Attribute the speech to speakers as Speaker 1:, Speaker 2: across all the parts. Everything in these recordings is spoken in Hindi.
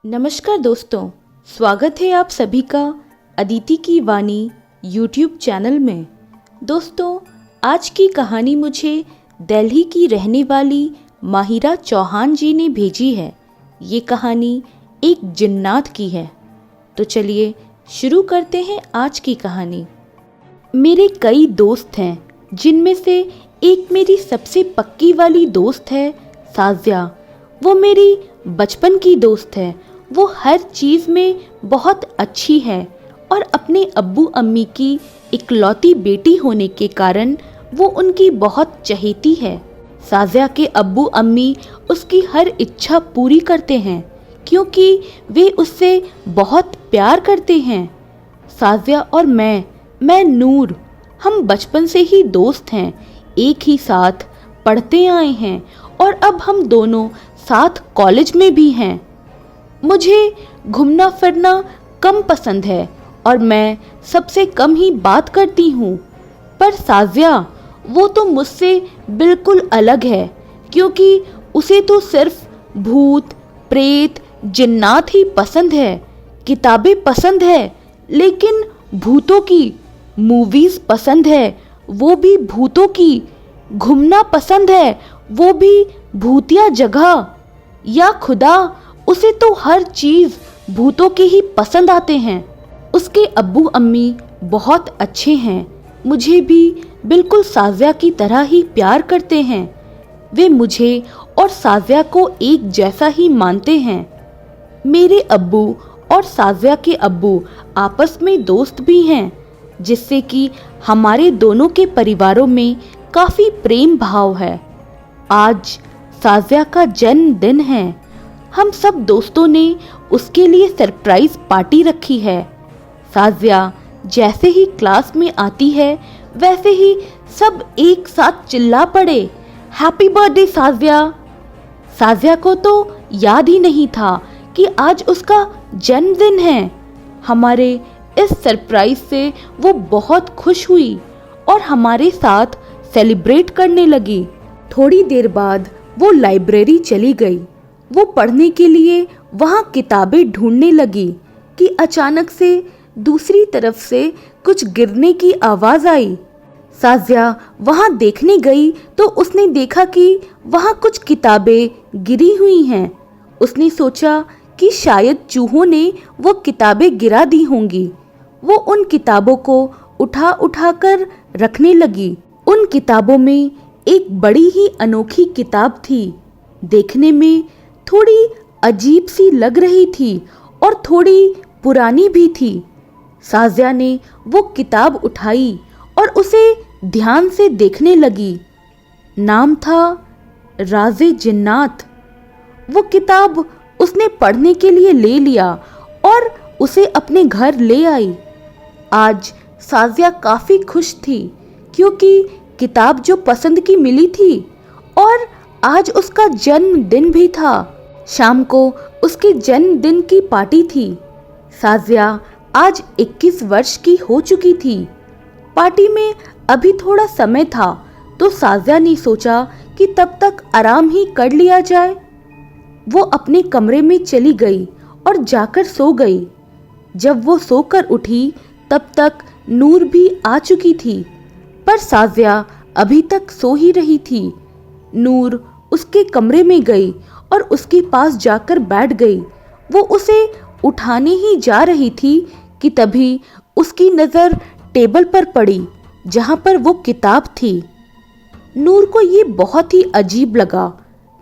Speaker 1: नमस्कार दोस्तों, स्वागत है आप सभी का अदिति की वाणी यूट्यूब चैनल में। दोस्तों, आज की कहानी मुझे दिल्ली की रहने वाली माहिरा चौहान जी ने भेजी है। ये कहानी एक जिन्नात की है। तो चलिए शुरू करते हैं आज की कहानी। मेरे कई दोस्त हैं, जिनमें से एक मेरी सबसे पक्की वाली दोस्त है साजिया। वो मेरी बचपन की दोस्त है। वो हर चीज़ में बहुत अच्छी है और अपने अब्बू अम्मी की इकलौती बेटी होने के कारण वो उनकी बहुत चहेती है। साजिया के अब्बू अम्मी उसकी हर इच्छा पूरी करते हैं क्योंकि वे उससे बहुत प्यार करते हैं। साजिया और मैं नूर, हम बचपन से ही दोस्त हैं, एक ही साथ पढ़ते आए हैं और अब हम दोनों साथ कॉलेज में भी हैं। मुझे घूमना फिरना कम पसंद है और मैं सबसे कम ही बात करती हूँ, पर साजिया वो तो मुझसे बिल्कुल अलग है क्योंकि उसे तो सिर्फ भूत प्रेत जिन्नात ही पसंद है। किताबें पसंद है लेकिन भूतों की, मूवीज़ पसंद है वो भी भूतों की, घूमना पसंद है वो भी भूतिया जगह। या खुदा, उसे तो हर चीज़ भूतों के ही पसंद आते हैं। उसके अब्बू अम्मी बहुत अच्छे हैं, मुझे भी बिल्कुल साजिया की तरह ही प्यार करते हैं। वे मुझे और साजिया को एक जैसा ही मानते हैं। मेरे अब्बू और साजिया के अब्बू आपस में दोस्त भी हैं, जिससे कि हमारे दोनों के परिवारों में काफ़ी प्रेम भाव है। आज साजिया का जन्मदिन है। हम सब दोस्तों ने उसके लिए सरप्राइज पार्टी रखी है। साजिया जैसे ही क्लास में आती है वैसे ही सब एक साथ चिल्ला पड़े, हैप्पी बर्थडे साजिया। साजिया को तो याद ही नहीं था कि आज उसका जन्मदिन है। हमारे इस सरप्राइज से वो बहुत खुश हुई और हमारे साथ सेलिब्रेट करने लगी। थोड़ी देर बाद वो लाइब्रेरी चली गई। वो पढ़ने के लिए वहाँ किताबें ढूंढने लगी कि अचानक से दूसरी तरफ से कुछ गिरने की आवाज़ आई। साजिया वहाँ देखने गई तो उसने देखा कि वहाँ कुछ किताबें गिरी हुई हैं। उसने सोचा कि शायद चूहों ने वो किताबें गिरा दी होंगी। वो उन किताबों को उठा कर रखने लगी। उन किताबों में एक बड़ी ही अनोखी किताब थी। देखने में थोड़ी अजीब सी लग रही थी और थोड़ी पुरानी भी थी। साजिया ने वो किताब उठाई और उसे ध्यान से देखने लगी। नाम था राज़े जिन्नात। वो किताब उसने पढ़ने के लिए ले लिया और उसे अपने घर ले आई। आज साजिया काफ़ी खुश थी क्योंकि किताब जो पसंद की मिली थी और आज उसका जन्मदिन भी था। शाम को उसके जन्मदिन की पार्टी थी। साजिया आज 21 वर्ष की हो चुकी थी। पार्टी में अभी थोड़ा समय था तो साजिया ने सोचा कि तब तक आराम ही कर लिया जाए। वो अपने कमरे में चली गई और जाकर सो गई। जब वो सोकर उठी तब तक नूर भी आ चुकी थी, पर साजिया अभी तक सो ही रही थी। नूर उसके कमरे में गई और उसके पास जाकर बैठ गई। वो उसे उठाने ही जा रही थी कि तभी उसकी नज़र टेबल पर पड़ी जहाँ पर वो किताब थी। नूर को ये बहुत ही अजीब लगा।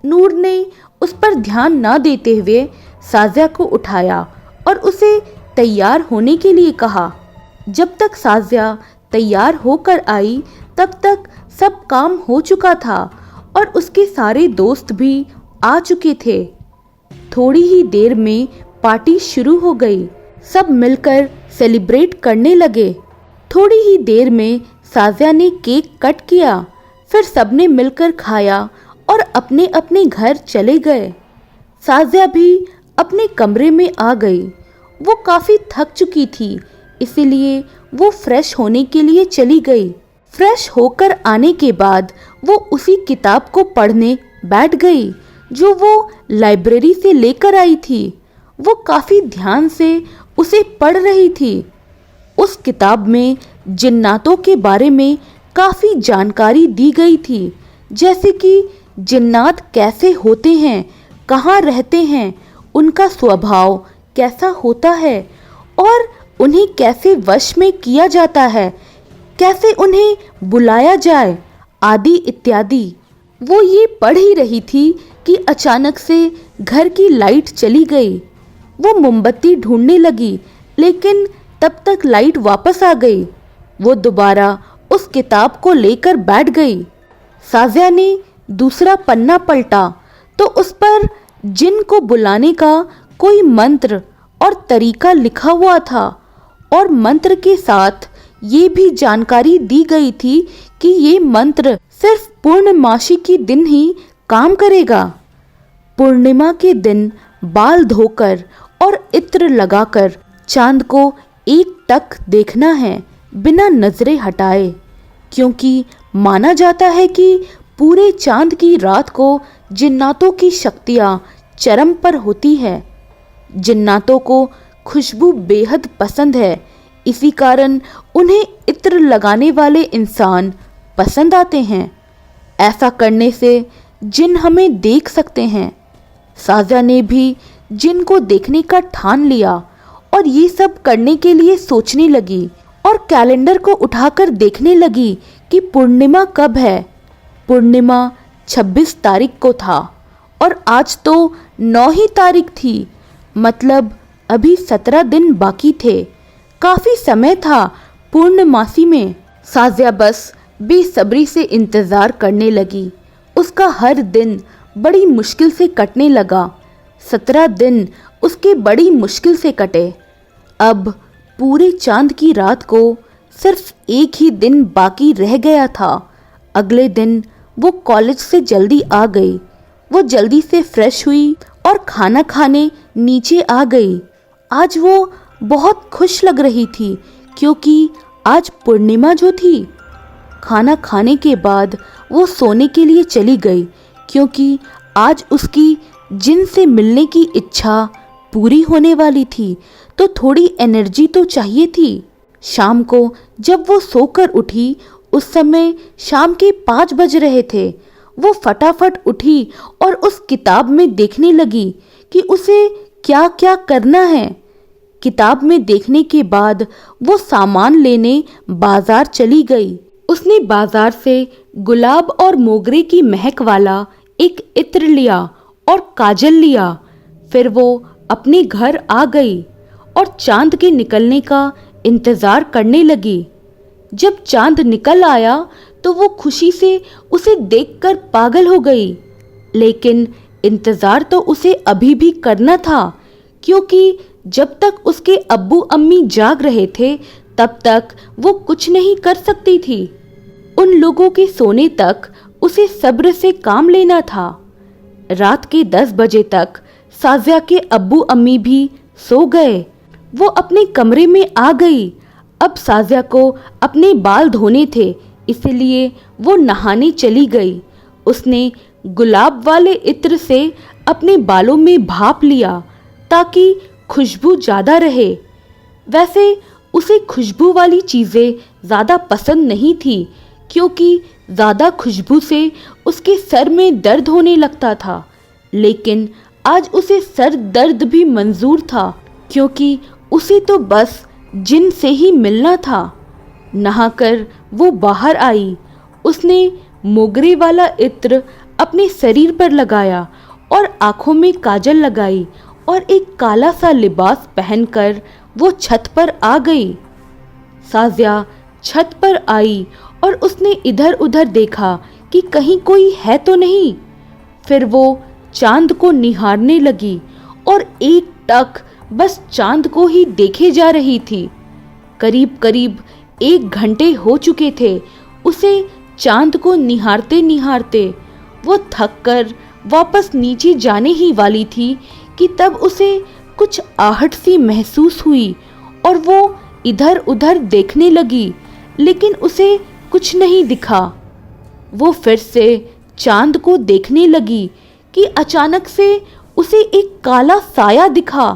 Speaker 1: नूर ने उस पर ध्यान ना देते हुए साजिया को उठाया और उसे तैयार होने के लिए कहा। जब तक साजिया तैयार होकर आई तब तक सब काम हो चुका था और उसके सारे दोस्त भी आ चुके थे। थोड़ी ही देर में पार्टी शुरू हो गई। सब मिलकर सेलिब्रेट करने लगे। थोड़ी ही देर में साजिया ने केक कट किया, फिर सबने मिलकर खाया और अपने अपने घर चले गए। साजिया भी अपने कमरे में आ गई। वो काफ़ी थक चुकी थी, इसीलिए वो फ्रेश होने के लिए चली गई। फ्रेश होकर आने के बाद वो उसी किताब को पढ़ने बैठ गई जो वो लाइब्रेरी से लेकर आई थी। वो काफी ध्यान से उसे पढ़ रही थी। उस किताब में जिन्नातों के बारे में काफी जानकारी दी गई थी, जैसे कि जिन्नात कैसे होते हैं, कहाँ रहते हैं, उनका स्वभाव कैसा होता है और उन्हें कैसे वश में किया जाता है, कैसे उन्हें बुलाया जाए, आदि इत्यादि। वो ये पढ़ ही रही थी कि अचानक से घर की लाइट चली गई। वो मोमबत्ती ढूंढने लगी, लेकिन तब तक लाइट वापस आ गई। वो दोबारा उस किताब को लेकर बैठ गई। साजिया ने दूसरा पन्ना पलटा तो उस पर जिन को बुलाने का कोई मंत्र और तरीका लिखा हुआ था, और मंत्र के साथ ये भी जानकारी दी गई थी कि ये मंत्र सिर्फ पूर्णमासी के दिन ही काम करेगा। पूर्णिमा के दिन बाल धोकर और इत्र लगाकर चांद को एक टक देखना है, बिना नजरें हटाए, क्योंकि माना जाता है कि पूरे चांद की रात को जिन्नातों की शक्तियाँ चरम पर होती है। जिन्नातों को खुशबू बेहद पसंद है, इसी कारण उन्हें इत्र लगाने वाले इंसान पसंद आते हैं। ऐसा करने से जिन हमें देख सकते हैं। साजिया ने भी जिन को देखने का ठान लिया और ये सब करने के लिए सोचने लगी और कैलेंडर को उठाकर देखने लगी कि पूर्णिमा कब है। पूर्णिमा 26 तारीख को था और आज तो 9 ही तारीख थी, मतलब अभी 17 दिन बाकी थे। काफी समय था पूर्णमासी में। साजिया बस बेसब्री से इंतजार करने लगी। उसका हर दिन बड़ी मुश्किल से कटने लगा। 17 दिन उसके बड़ी मुश्किल से कटे। अब पूरे चांद की रात को सिर्फ एक ही दिन बाकी रह गया था। अगले दिन वो कॉलेज से जल्दी आ गई। वो जल्दी से फ्रेश हुई और खाना खाने नीचे आ गई। आज वो बहुत खुश लग रही थी, क्योंकि आज पूर्णिमा जो थी। खाना खाने के बाद वो सोने के लिए चली गई, क्योंकि आज उसकी जिन से मिलने की इच्छा पूरी होने वाली थी, तो थोड़ी एनर्जी तो चाहिए थी। शाम को जब वो सोकर उठी, उस समय शाम के 5 बज रहे थे। वो फटाफट उठी और उस किताब में देखने लगी कि उसे क्या क्या करना है। किताब में देखने के बाद वो सामान लेने बाजार चली गई। उसने बाजार से गुलाब और मोगरे की महक वाला एक इत्र लिया और काजल लिया। फिर वो अपने घर आ गई और चांद के निकलने का इंतजार करने लगी। जब चांद निकल आया तो वो खुशी से उसे देखकर पागल हो गई। लेकिन इंतजार तो उसे अभी भी करना था, क्योंकि जब तक उसके अब्बू अम्मी जाग रहे थे तब तक वो कुछ नहीं कर सकती थी। उन लोगों के सोने तक उसे सब्र से काम लेना था। रात के 10 बजे तक साजिया के अब्बू अम्मी भी सो गए। वो अपने कमरे में आ गई। अब साजिया को अपने बाल धोने थे, इसलिए वो नहाने चली गई। उसने गुलाब वाले इत्र से अपने बालों में भाप लिया ताकि खुशबू ज़्यादा रहे। वैसे उसे खुशबू वाली चीज़ें ज़्यादा पसंद नहीं थी, क्योंकि ज़्यादा खुशबू से उसके सर में दर्द होने लगता था। लेकिन आज उसे सर दर्द भी मंजूर था, क्योंकि उसे तो बस जिन से ही मिलना था। नहाकर वो बाहर आई। उसने मोगरे वाला इत्र अपने शरीर पर लगाया और आँखों में काजल लगाई और एक काला सा लिबास पहनकर वो छत पर आ गई। साजिया छत पर आई और उसने इधर उधर देखा कि कहीं कोई है तो नहीं। फिर वो चांद को निहारने लगी और एक टक बस चांद को ही देखे जा रही थी। करीब करीब 1 घंटे हो चुके थे उसे चांद को निहारते निहारते। वो थक कर वापस नीचे जाने ही वाली थी कि तब उसे कुछ आहट सी महसूस हुई और वो इधर उधर देखने लगी, लेकिन उसे कुछ नहीं दिखा। वो फिर से चांद को देखने लगी कि अचानक से उसे एक काला साया दिखा।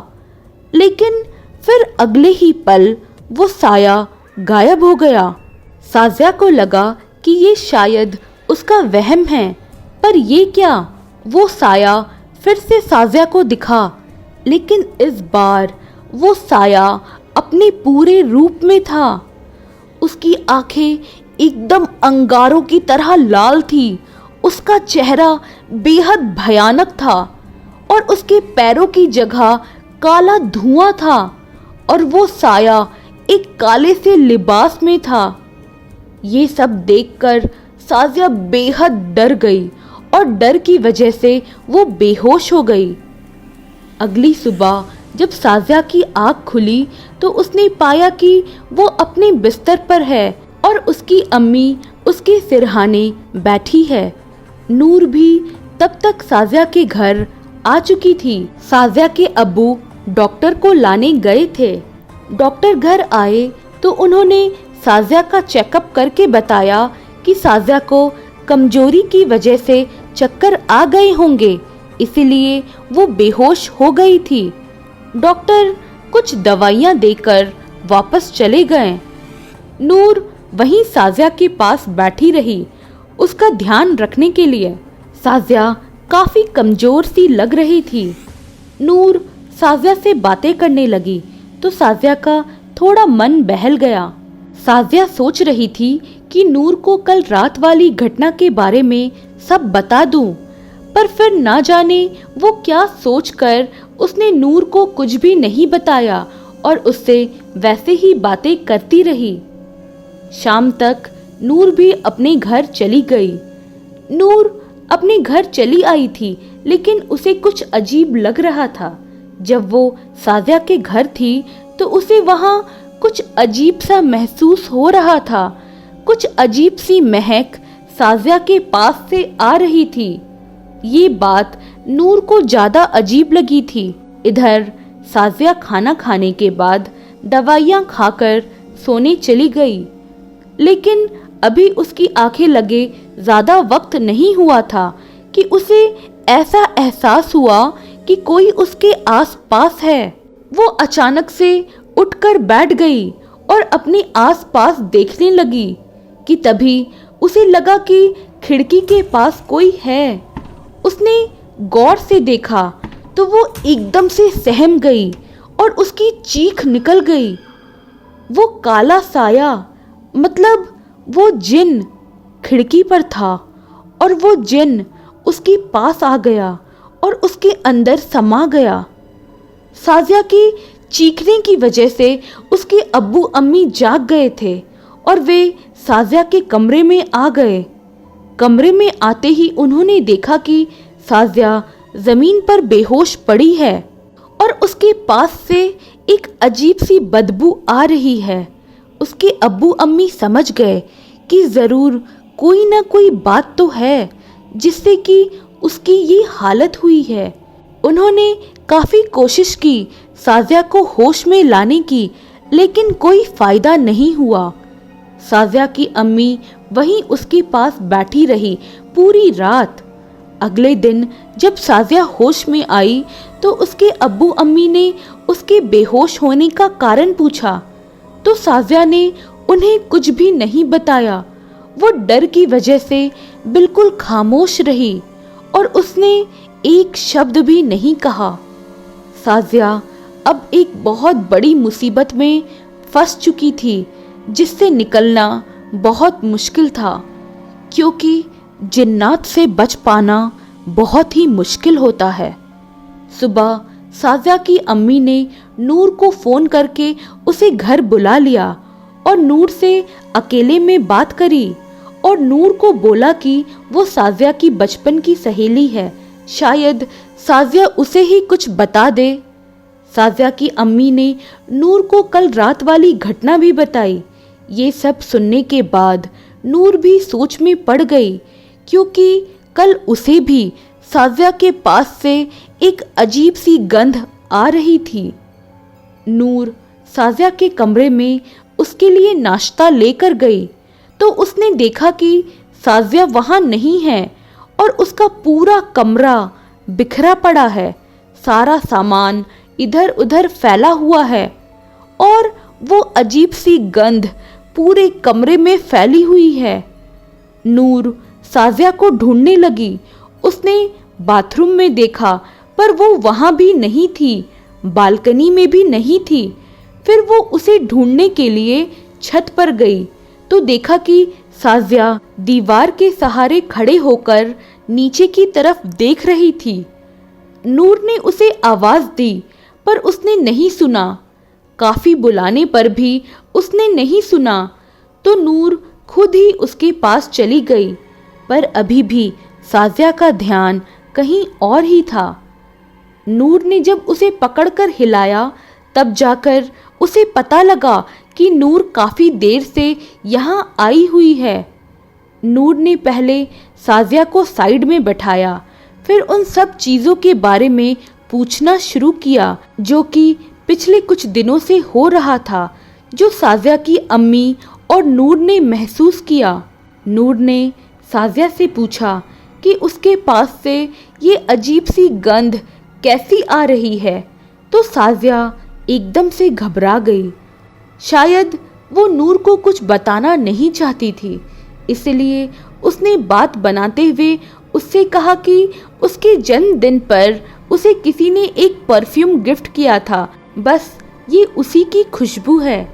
Speaker 1: लेकिन फिर अगले ही पल वो साया गायब हो गया। साजिया को लगा कि ये शायद उसका वहम है, पर ये क्या? वो साया फिर से साजिया को दिखा, लेकिन इस बार वो साया अपने पूरे रूप में था। उसकी आंखें एकदम अंगारों की तरह लाल थी, उसका चेहरा बेहद भयानक था और उसके पैरों की जगह काला धुआं था और वो साया एक काले से लिबास में था। ये सब देखकर साजिया बेहद डर गई और डर की वजह से वो बेहोश हो गई। अगली सुबह जब साजिया की आँख खुली तो उसने पाया कि वो अपने बिस्तर पर है और उसकी अम्मी उसके सिरहाने बैठी है। नूर भी तब तक साजिया के घर आ चुकी थी। साजिया के अब्बू डॉक्टर को लाने गए थे। डॉक्टर घर आए तो उन्होंने साजिया का चेकअप करके बताया कि साजिया को कमजोरी की वजह से चक्कर आ गए होंगे, इसीलिए वो बेहोश हो गई थी। डॉक्टर कुछ दवाइयाँ देकर वापस चले गए। नूर वहीं साजिया के पास बैठी रही, उसका ध्यान रखने के लिए। साजिया काफी कमजोर सी लग रही थी। नूर साजिया से बातें करने लगी तो साजिया का थोड़ा मन बहल गया। साजिया सोच रही थी कि नूर को कल रात वाली घटना के बारे में सब बता दूं, पर फिर ना जाने वो क्या सोचकर उसने नूर को कुछ भी नहीं बताया और उससे वैसे ही बातें करती रही। शाम तक नूर भी अपने घर चली गई। नूर अपने घर चली आई थी, लेकिन उसे कुछ अजीब लग रहा था। जब वो साजिया के घर थी तो उसे वहाँ कुछ अजीब सा महसूस हो रहा था। कुछ अजीब सी महक साजिया के पास से आ रही थी। ये बात नूर को ज्यादा अजीब लगी थी। इधर साजिया खाना खाने के बाद दवाइयाँ खाकर सोने चली गई, लेकिन अभी उसकी आंखें लगे ज्यादा वक्त नहीं हुआ था कि उसे ऐसा एहसास हुआ कि कोई उसके आसपास है। वो अचानक से उठकर बैठ गई और अपने आसपास देखने लगी कि तभी उसे लगा कि खिड़की के पास कोई है। उसने गौर से देखा तो वो एकदम से सहम गई और उसकी चीख निकल गई। वो काला साया, मतलब वो जिन खिड़की पर था और वो जिन उसके पास आ गया और उसके अंदर समा गया। साजिया की चीखने की वजह से उसके अब्बू अम्मी जाग गए थे और वे साजिया के कमरे में आ गए। कमरे में आते ही उन्होंने देखा कि साजिया जमीन पर बेहोश पड़ी है और उसके पास से एक अजीब सी बदबू आ रही है। उसके अब्बू अम्मी समझ गए कि जरूर कोई ना कोई बात तो है जिससे कि उसकी ये हालत हुई है। उन्होंने काफी कोशिश की साजिया को होश में लाने की, लेकिन कोई फायदा नहीं हुआ। साजिया की अम्मी वहीं उसके पास बैठी रही पूरी रात। अगले दिन जब साजिया होश में आई तो उसके अब्बू अम्मी ने उसके बेहोश होने का कारण पूछा, तो साजिया ने उन्हें कुछ भी नहीं बताया। वो डर की वजह से बिल्कुल खामोश रही और उसने एक शब्द भी नहीं कहा। साजिया अब एक बहुत बड़ी मुसीबत में फंस चुकी थी, जिससे निकलना बहुत मुश्किल था, क्योंकि जिन्नात से बच पाना बहुत ही मुश्किल होता है। सुबह साजिया की अम्मी ने नूर को फ़ोन करके उसे घर बुला लिया और नूर से अकेले में बात करी और नूर को बोला कि वो साजिया की बचपन की सहेली है, शायद साजिया उसे ही कुछ बता दे। साजिया की अम्मी ने नूर को कल रात वाली घटना भी बताई। ये सब सुनने के बाद नूर भी सोच में पड़ गई, क्योंकि कल उसे भी साजिया के पास से एक अजीब सी गंध आ रही थी। नूर साजिया के कमरे में उसके लिए नाश्ता लेकर गई तो उसने देखा कि साजिया वहाँ नहीं है और उसका पूरा कमरा बिखरा पड़ा है। सारा सामान इधर उधर फैला हुआ है और वो अजीब सी गंध पूरे कमरे में फैली हुई है। नूर साजिया को ढूंढने लगी। उसने बाथरूम में देखा पर वो वहां भी नहीं थी, बालकनी में भी नहीं थी। फिर वो उसे ढूंढने के लिए छत पर गई तो देखा कि साजिया दीवार के सहारे खड़े होकर नीचे की तरफ देख रही थी। नूर ने उसे आवाज दी पर उसने नहीं सुना। काफी बुलाने पर भी उसने नहीं सुना तो नूर खुद ही उसके पास चली गई, पर अभी भी साजिया का ध्यान कहीं और ही था। नूर ने जब उसे पकड़कर हिलाया तब जाकर उसे पता लगा कि नूर काफी देर से यहाँ आई हुई है। नूर ने पहले साजिया को साइड में बैठाया, फिर उन सब चीज़ों के बारे में पूछना शुरू किया जो कि पिछले कुछ दिनों से हो रहा था, जो साजिया की अम्मी और नूर ने महसूस किया। नूर ने साजिया से पूछा कि उसके पास से ये अजीब सी गंध कैसी आ रही है, तो साजिया एकदम से घबरा गई। शायद वो नूर को कुछ बताना नहीं चाहती थी, इसलिए उसने बात बनाते हुए उससे कहा कि उसके जन्मदिन पर उसे किसी ने एक परफ्यूम गिफ्ट किया था, बस ये उसी की खुशबू है।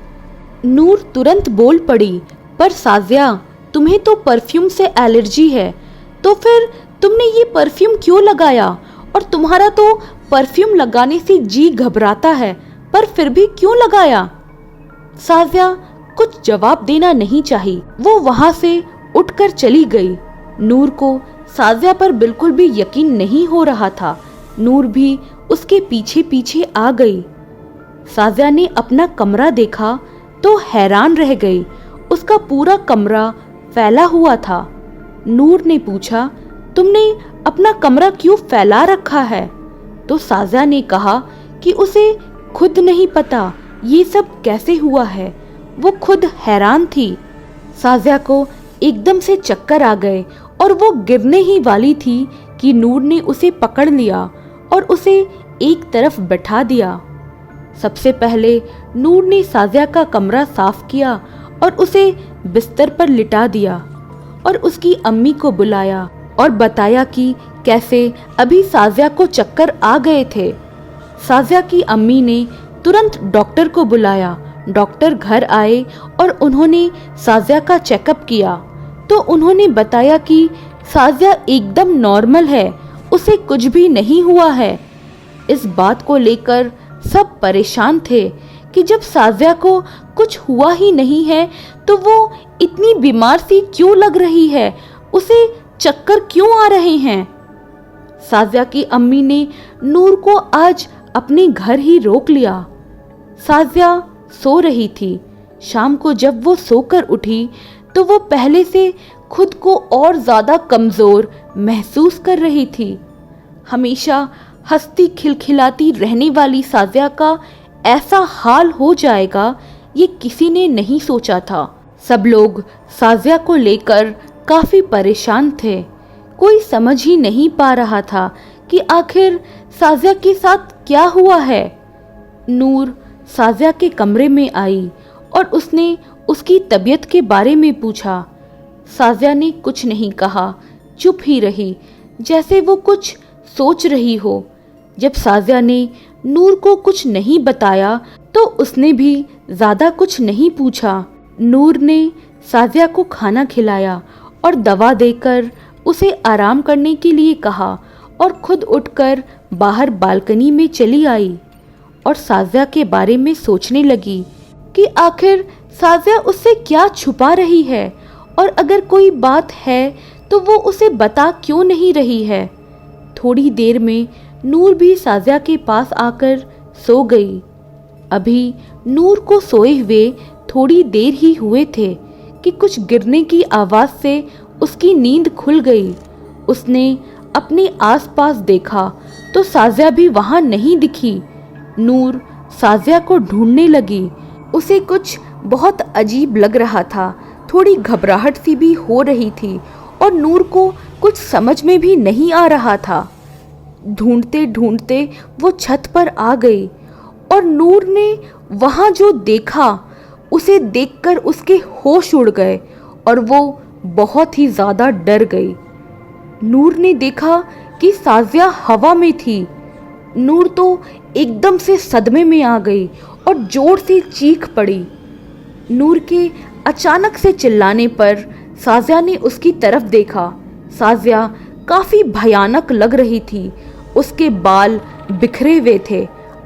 Speaker 1: नूर तुरंत बोल पड़ी, पर साजिया तुम्हें तो परफ्यूम से एलर्जी है, तो फिर तुमने ये परफ्यूम क्यों लगाया? और तुम्हारा तो परफ्यूम लगाने से जी घबराता है, पर फिर भी क्यों लगाया? साजिया कुछ जवाब देना नहीं चाही, वो वहां से उठकर चली गई। नूर को साजिया पर बिल्कुल भी यकीन नहीं हो रहा था। नूर भी उसके पीछे पीछे आ गई। साजिया ने अपना कमरा देखा तो हैरान रह गई। उसका पूरा कमरा फैला हुआ था। नूर ने पूछा, तुमने अपना कमरा क्यों फैला रखा है? तो साजिया ने कहा कि उसे खुद नहीं पता ये सब कैसे हुआ है। वो खुद हैरान थी। साजिया को एकदम से चक्कर आ गए और वो गिरने ही वाली थी कि नूर ने उसे पकड़ लिया और उसे एक तरफ बैठा दिया। सबसे पहले नूर ने साजिया का कमरा साफ किया और उसे बिस्तर पर लिटा दिया और उसकी अम्मी को बुलाया और बताया कि कैसे अभी साजिया को चक्कर आ गए थे। साजिया की अम्मी ने तुरंत डॉक्टर को बुलाया। डॉक्टर घर आए और उन्होंने साजिया का चेकअप किया तो उन्होंने बताया कि साजिया एकदम नॉर्मल है, उसे कुछ भी नहीं हुआ है। इस बात को लेकर सब परेशान थे कि जब साजिया को कुछ हुआ ही नहीं है तो वो इतनी बीमार सी क्यों लग रही है, उसे चक्कर क्यों आ रहे हैं। साजिया की अम्मी ने नूर को आज अपने घर ही रोक लिया। साजिया सो रही थी। शाम को जब वो सोकर उठी तो वो पहले से खुद को और ज्यादा कमजोर महसूस कर रही थी। हमेशा हंसती खिलखिलाती रहने वाली साजिया का ऐसा हाल हो जाएगा ये किसी ने नहीं सोचा था। सब लोग साजिया को लेकर काफी परेशान थे। कोई समझ ही नहीं पा रहा था कि आखिर साजिया के साथ क्या हुआ है। नूर साजिया के कमरे में आई और उसने उसकी तबीयत के बारे में पूछा। साजिया ने कुछ नहीं कहा, चुप ही रही, जैसे वो कुछ सोच रही हो। जब साजिया ने नूर को कुछ नहीं बताया तो उसने भी ज्यादा कुछ नहीं पूछा। नूर ने साजिया को खाना खिलाया और दवा देकर उसे आराम करने के लिए कहा और खुद उठकर बाहर बालकनी में चली आई और साजिया के बारे में सोचने लगी कि आखिर साजिया उससे क्या छुपा रही है और अगर कोई बात है तो वो उसे बता क्यों नहीं रही है। थोड़ी देर में नूर भी साजिया के पास आकर सो गई। अभी नूर को सोए हुए थोड़ी देर ही हुए थे कि कुछ गिरने की आवाज से उसकी नींद खुल गई। उसने अपने आसपास देखा तो साजिया भी वहां नहीं दिखी। नूर साजिया को ढूंढने लगी। उसे कुछ बहुत अजीब लग रहा था, थोड़ी घबराहट सी भी हो रही थी और नूर को कुछ समझ में भी नहीं आ रहा था। ढूंढते ढूंढते वो छत पर आ गई और नूर ने वहाँ जो देखा उसे देखकर उसके होश उड़ गए और वो बहुत ही ज़्यादा डर गई। नूर ने देखा कि साजिया हवा में थी। नूर तो एकदम से सदमे में आ गई और जोर से चीख पड़ी। नूर के अचानक से चिल्लाने पर साजिया ने उसकी तरफ देखा। साजिया काफ़ी भयानक लग रही थी। उसके बाल बिखरे हुए थे,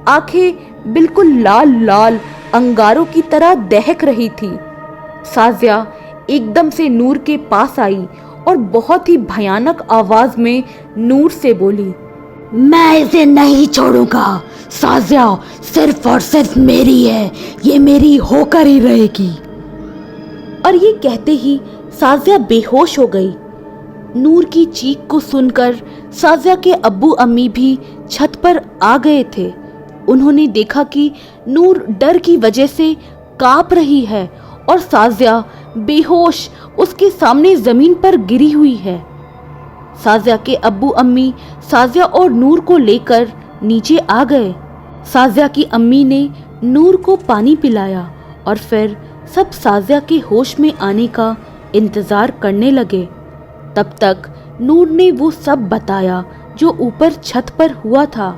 Speaker 1: आंखें बिल्कुल लाल लाल अंगारों की तरह दहक रही थी। साजिया एकदम से नूर के पास आई और बहुत ही भयानक आवाज में नूर से बोली,
Speaker 2: मैं इसे नहीं छोड़ूंगा। साजिया सिर्फ और सिर्फ मेरी है, ये मेरी होकर ही रहेगी।
Speaker 1: और ये कहते ही साजिया बेहोश हो गई। नूर की चीख को सुनकर साजिया के अब्बू अम्मी भी छत पर आ गए थे। उन्होंने देखा कि नूर डर की वजह से कांप रही है और साजिया बेहोश उसके सामने जमीन पर गिरी हुई है। साजिया के अब्बू अम्मी साजिया और नूर को लेकर नीचे आ गए। साजिया की अम्मी ने नूर को पानी पिलाया और फिर सब साजिया के होश में आने का इंतजार करने लगे। तब तक नूर ने वो सब बताया जो ऊपर छत पर हुआ था।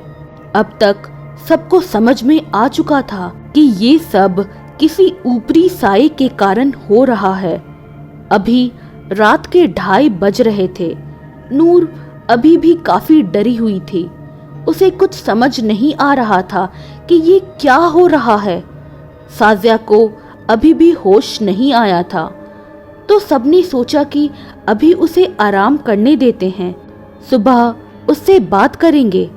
Speaker 1: अब तक सबको समझ में आ चुका था कि ये सब किसी ऊपरी साए के कारण हो रहा है। अभी रात के 2:30 बज रहे थे। नूर अभी भी काफी डरी हुई थी। उसे कुछ समझ नहीं आ रहा था कि ये क्या हो रहा है। साजिया को अभी भी होश नहीं आया था, तो सबने सोचा कि अभी उसे आराम करने देते हैं, सुबह उससे बात करेंगे।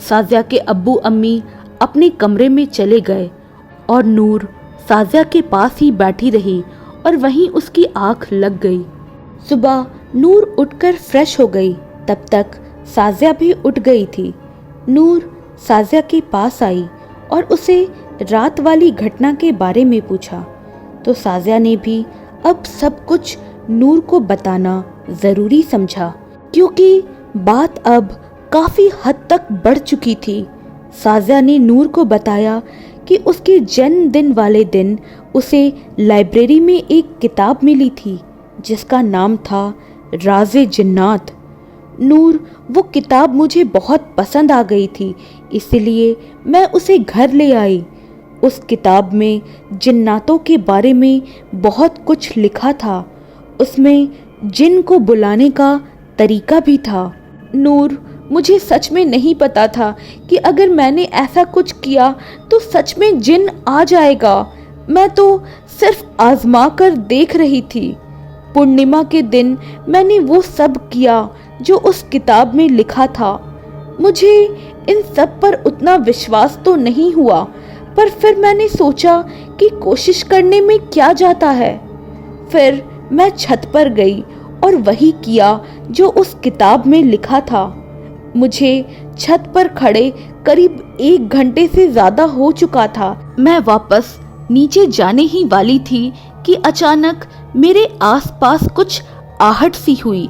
Speaker 1: साजिया के अब्बू अम्मी अपने कमरे में चले गए और नूर साजिया के पास ही बैठी रही और वहीं उसकी आंख लग गई। सुबह नूर उठकर फ्रेश हो गई। तब तक साजिया भी उठ गई थी। नूर साजिया के पास आई और उसे रात वाली घटना के बारे में पूछा, तो साजिया ने भी अब सब कुछ नूर को बताना ज़रूरी समझा, क्योंकि बात अब काफ़ी हद तक बढ़ चुकी थी। साजिया ने नूर को बताया कि उसके जन्मदिन वाले दिन उसे लाइब्रेरी में एक किताब मिली थी जिसका नाम था राज़े जिन्नात। नूर, वो किताब मुझे बहुत पसंद आ गई थी, इसलिए मैं उसे घर ले आई। उस किताब में जिन्नातों के बारे में बहुत कुछ लिखा था। उसमें जिन को बुलाने का तरीका भी था। नूर, मुझे सच में नहीं पता था कि अगर मैंने ऐसा कुछ किया तो सच में जिन आ जाएगा। मैं तो सिर्फ आजमा कर देख रही थी। पूर्णिमा के दिन मैंने वो सब किया जो उस किताब में लिखा था। मुझे इन सब पर उतना विश्वास तो नहीं हुआ, पर फिर मैंने सोचा कि कोशिश करने में क्या जाता है। फिर मैं छत पर गई और वही किया जो उस किताब में लिखा था। मुझे छत पर खड़े करीब 1 घंटे से ज़्यादा हो चुका था। मैं वापस नीचे जाने ही वाली थी कि अचानक मेरे आसपास कुछ आहट सी हुई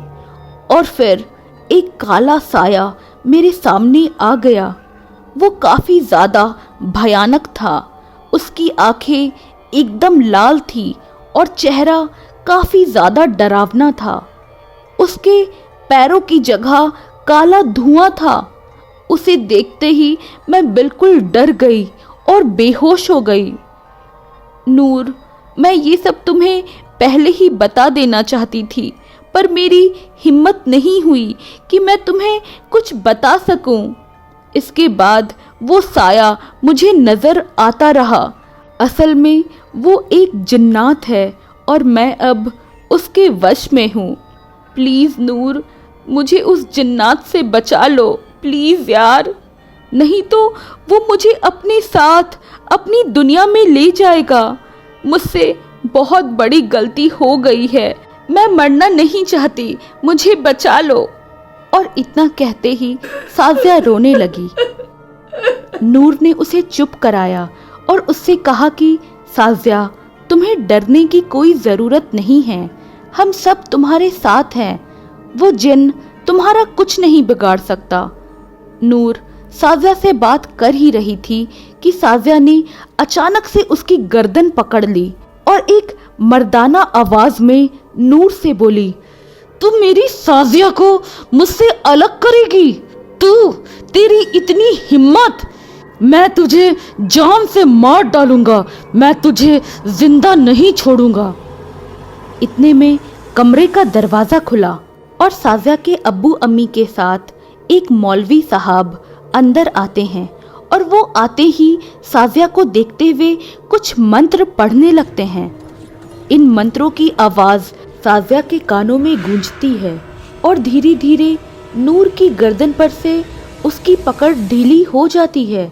Speaker 1: और फिर एक काला साया मेरे सामने आ गया। वो काफ़ी ज़्यादा भयानक था। उसकी आंखें एकदम लाल थी और चेहरा काफ़ी ज़्यादा डरावना था। उसके पैरों की जगह काला धुआं था। उसे देखते ही मैं बिल्कुल डर गई और बेहोश हो गई। नूर, मैं ये सब तुम्हें पहले ही बता देना चाहती थी, पर मेरी हिम्मत नहीं हुई कि मैं तुम्हें कुछ बता सकूं। इसके बाद वो साया मुझे नज़र आता रहा। असल में वो एक जिन्नात है और मैं अब उसके वश में हूँ। प्लीज़ नूर, मुझे उस जिन्नात से बचा लो, प्लीज़ यार, नहीं तो वो मुझे अपने साथ अपनी दुनिया में ले जाएगा। मुझसे बहुत बड़ी गलती हो गई है, मैं मरना नहीं चाहती, मुझे बचा लो। और इतना कहते ही साजिया रोने लगी। नूर ने उसे चुप कराया और उससे कहा कि साजिया, तुम्हें डरने की कोई ज़रूरत नहीं है, हम सब तुम्हारे साथ हैं। वो जिन तुम्हारा कुछ नहीं बिगाड़ सकता। नूर साजिया से बात कर ही रही थी कि साजिया ने अचानक से उसकी गर्दन पकड़ ली और एक मर्दाना आवाज में नूर से बोली, तू मेरी साजिया को मुझसे अलग करेगी? तेरी इतनी हिम्मत? मैं तुझे जान से मार डालूंगा, मैं तुझे जिंदा नहीं छोड़ूंगा। इतने में कमरे का दरवाजा खुला और साजिया के अब्बू अम्मी के साथ एक मौलवी साहब अंदर आते हैं और वो आते ही साजिया को देखते हुए कुछ मंत्र पढ़ने लगते हैं। इन मंत्रों की आवाज साजिया के कानों में गूंजती है और धीरे धीरे नूर की गर्दन पर से उसकी पकड़ ढीली हो जाती है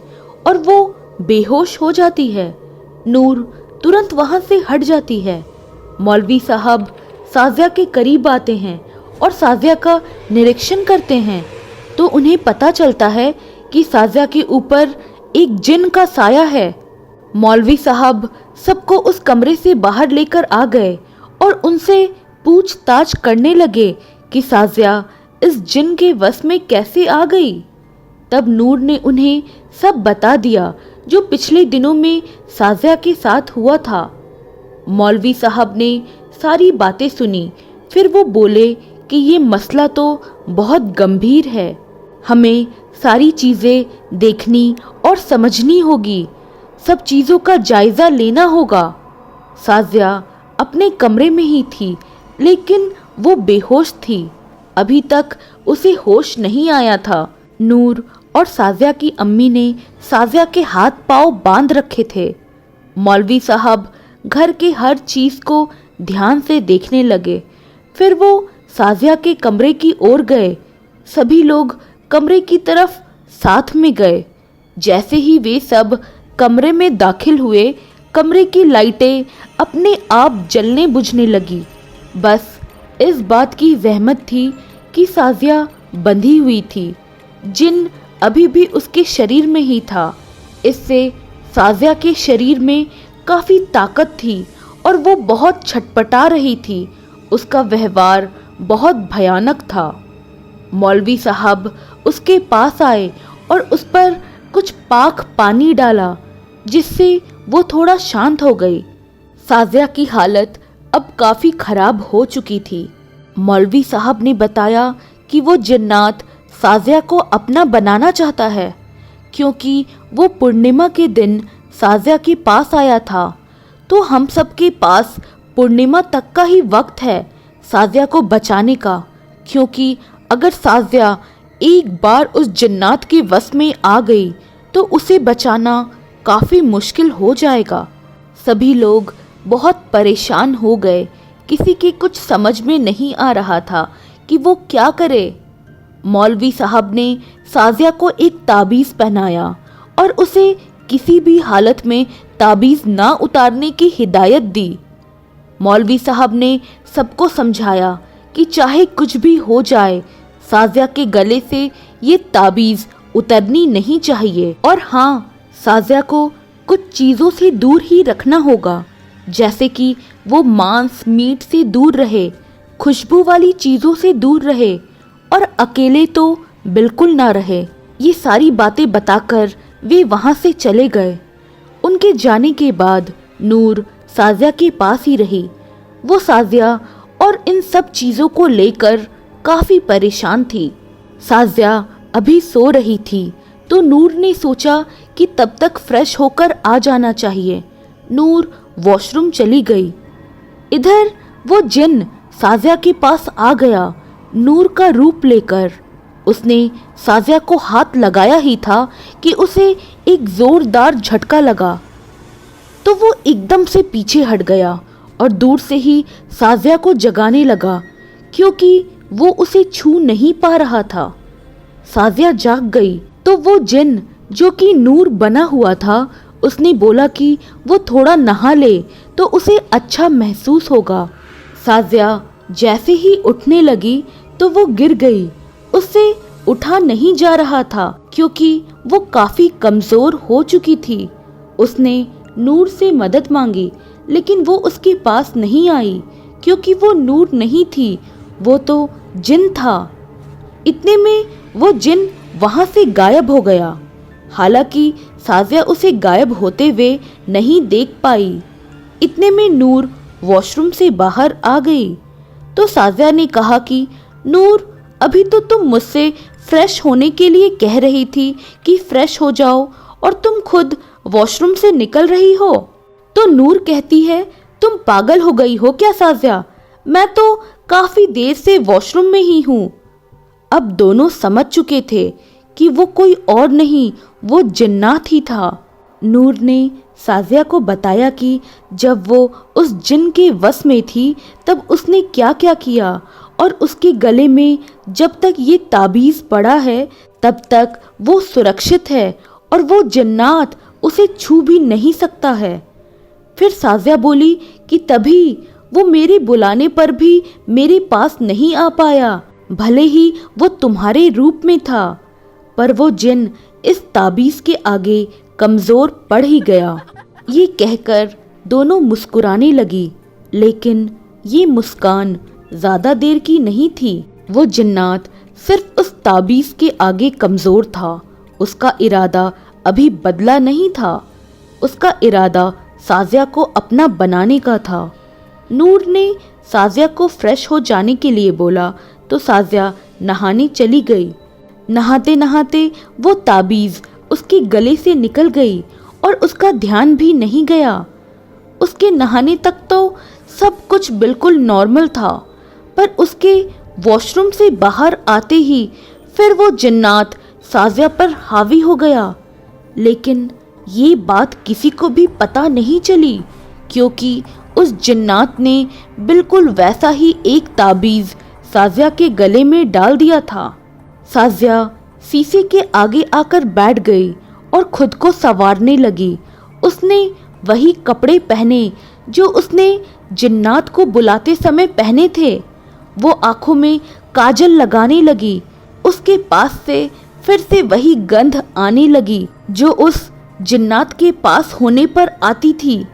Speaker 1: और वो बेहोश हो जाती है। नूर तुरंत वहां से हट जाती है। मौलवी साहब साजिया के करीब आते हैं और साजिया का निरीक्षण करते हैं तो उन्हें पता चलता है कि साजिया के ऊपर एक जिन का साया है। मौलवी साहब सबको उस कमरे से बाहर लेकर आ गए और उनसे पूछताछ करने लगे कि साजिया इस जिन के वश में कैसे आ गई। तब नूर ने उन्हें सब बता दिया जो पिछले दिनों में साजिया के साथ हुआ था। मौलवी साहब ने सारी बातें सुनी। फिर वो बोले कि ये मसला तो बहुत गंभीर है, हमें सारी चीज़ें देखनी और समझनी होगी, सब चीज़ों का जायज़ा लेना होगा। साजिया अपने कमरे में ही थी लेकिन वो बेहोश थी, अभी तक उसे होश नहीं आया था। नूर और साजिया की अम्मी ने साजिया के हाथ पांव बांध रखे थे। मौलवी साहब घर के हर चीज़ को ध्यान से देखने लगे। फिर वो साजिया के कमरे की ओर गए। सभी लोग कमरे की तरफ साथ में गए। जैसे ही वे सब कमरे में दाखिल हुए, कमरे की लाइटें अपने आप जलने बुझने लगी। बस इस बात की ज़हमत थी कि साजिया बंधी हुई थी, जिन अभी भी उसके शरीर में ही था। इससे साजिया के शरीर में काफ़ी ताकत थी और वो बहुत छटपटा रही थी। उसका व्यवहार बहुत भयानक था। मौलवी साहब उसके पास आए और उस पर कुछ पाक पानी डाला जिससे वो थोड़ा शांत हो गई। साजिया की हालत अब काफ़ी खराब हो चुकी थी। मौलवी साहब ने बताया कि वो जिन्नात साजिया को अपना बनाना चाहता है क्योंकि वो पूर्णिमा के दिन साजिया के पास आया था, तो हम सब के पास पूर्णिमा तक का ही वक्त है साजिया को बचाने का, क्योंकि अगर साजिया एक बार उस जिन्नात के वश में आ गई तो उसे बचाना काफ़ी मुश्किल हो जाएगा। सभी लोग बहुत परेशान हो गए। किसी के कुछ समझ में नहीं आ रहा था कि वो क्या करे। मौलवी साहब ने साजिया को एक ताबीज़ पहनाया और उसे किसी भी हालत में ताबीज़ ना उतारने की हिदायत दी। मौलवी साहब ने सबको समझाया कि चाहे कुछ भी हो जाए, साजिया के गले से ये ताबीज़ उतरनी नहीं चाहिए। और हाँ, साजिया को कुछ चीज़ों से दूर ही रखना होगा, जैसे कि वो मांस मीट से दूर रहे, खुशबू वाली चीज़ों से दूर रहे और अकेले तो बिल्कुल ना रहे। ये सारी बातें बताकर वे वहाँ से चले गए। उनके जाने के बाद नूर साजिया के पास ही रही। वो साजिया और इन सब चीज़ों को लेकर काफ़ी परेशान थी। साजिया अभी सो रही थी तो नूर ने सोचा कि तब तक फ्रेश होकर आ जाना चाहिए। नूर वॉशरूम चली गई। इधर वो जिन साजिया के पास आ गया, नूर का रूप लेकर। उसने साजिया को हाथ लगाया ही था कि उसे एक जोरदार झटका लगा, तो वो एकदम से पीछे हट गया और दूर से ही साजिया को जगाने लगा क्योंकि वो उसे छू नहीं पा रहा था। साजिया जाग गई तो वो जिन जो कि नूर बना हुआ था, उसने बोला कि वो थोड़ा नहा ले तो उसे अच्छा महसूस होगा। साजिया जैसे ही उठने लगी तो वो गिर गई। उससे उठा नहीं जा रहा था क्योंकि वो काफ़ी कमज़ोर हो चुकी थी। उसने नूर से मदद मांगी लेकिन वो उसके पास नहीं आई क्योंकि वो नूर नहीं थी, वो तो जिन था। इतने में वो जिन वहां से गायब हो गया। हालांकि साजिया उसे गायब होते हुए नहीं देख पाई। इतने में नूर वॉशरूम से बाहर आ गई तो साजिया ने कहा कि नूर, अभी तो तुम मुझसे फ्रेश होने के लिए कह रही थी कि फ्रेश हो जाओ और तुम खुद वॉशरूम से निकल रही हो। तो नूर कहती है, तुम पागल हो गई हो क्या साजिया? मैं तो काफी देर से वॉशरूम में ही हूँ। अब दोनों समझ चुके थे कि वो कोई और नहीं, वो जिन्नात ही था। नूर ने साजिया को बताया कि जब वो उस जिन के वश में थी तब उसने क्या क्या किया और उसके गले में जब तक ये ताबीज़ पड़ा है तब तक वो सुरक्षित है और वो जिन्नात उसे छू भी नहीं सकता है। फिर साजिया बोली कि तभी वो मेरे बुलाने पर भी मेरे पास नहीं आ पाया, भले ही वो तुम्हारे रूप में था, पर वो जिन इस ताबीज़ के आगे कमज़ोर पड़ ही गया। ये कहकर दोनों मुस्कुराने लगी, लेकिन ये मुस्कान ज़्यादा देर की नहीं थी। वो जिन्नात सिर्फ उस ताबीज़ के आगे कमज़ोर था, उसका इरादा अभी बदला नहीं था। उसका इरादा साजिया को अपना बनाने का था। नूर ने साजिया को फ्रेश हो जाने के लिए बोला तो साजिया नहाने चली गई। नहाते नहाते वो ताबीज़ उसके गले से निकल गई और उसका ध्यान भी नहीं गया। उसके नहाने तक तो सब कुछ बिल्कुल नॉर्मल था, पर उसके वॉशरूम से बाहर आते ही फिर वो जिन्नात साजिया पर हावी हो गया। लेकिन ये बात किसी को भी पता नहीं चली, क्योंकि उस जिन्नात ने बिल्कुल वैसा ही एक ताबीज़ साजिया के गले में डाल दिया था। साजिया शीशे के आगे आकर बैठ गई और खुद को संवारने लगी। उसने वही कपड़े पहने जो उसने जिन्नात को बुलाते समय पहने थे। वो आंखों में काजल लगाने लगी। उसके पास से फिर से वही गंध आने लगी जो उस जिन्नात के पास होने पर आती थी।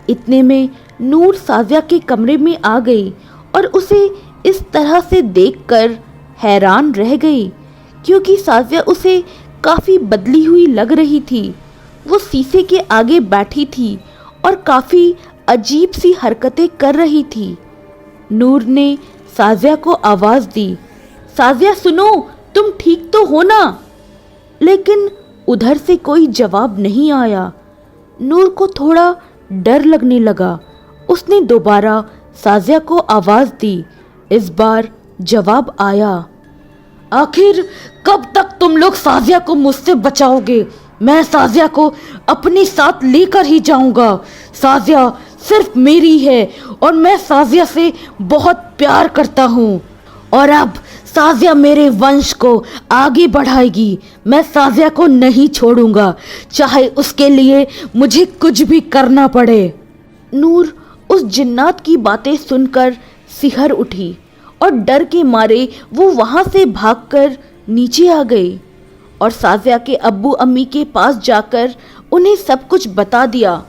Speaker 1: इतने में नूर साजिया के कमरे में आ गई और उसे इस तरह से देखकर हैरान रह गई, क्योंकि साजिया उसे काफ़ी बदली हुई लग रही थी। वो शीशे के आगे बैठी थी और काफ़ी अजीब सी हरकतें कर रही थी। नूर ने साजिया को आवाज़ दी, साजिया सुनो, तुम ठीक तो हो ना? लेकिन उधर से कोई जवाब नहीं आया। नूर को थोड़ा डर लगने लगा। उसने दोबारा साजिया को आवाज़ दी। इस बार जवाब आया। आखिर कब तक तुम लोग साजिया को मुझसे बचाओगे? मैं साजिया को अपने साथ लेकर ही जाऊंगा। साजिया सिर्फ मेरी है और मैं साजिया से बहुत प्यार करता हूँ, और अब साजिया मेरे वंश को आगे बढ़ाएगी। मैं साजिया को नहीं छोड़ूंगा, चाहे उसके लिए मुझे कुछ भी करना पड़े। नूर उस जिन्नात की बातें सुनकर सिहर उठी और डर के मारे वो वहां से भागकर नीचे आ गई और साजिया के अब्बू अम्मी के पास जाकर उन्हें सब कुछ बता दिया।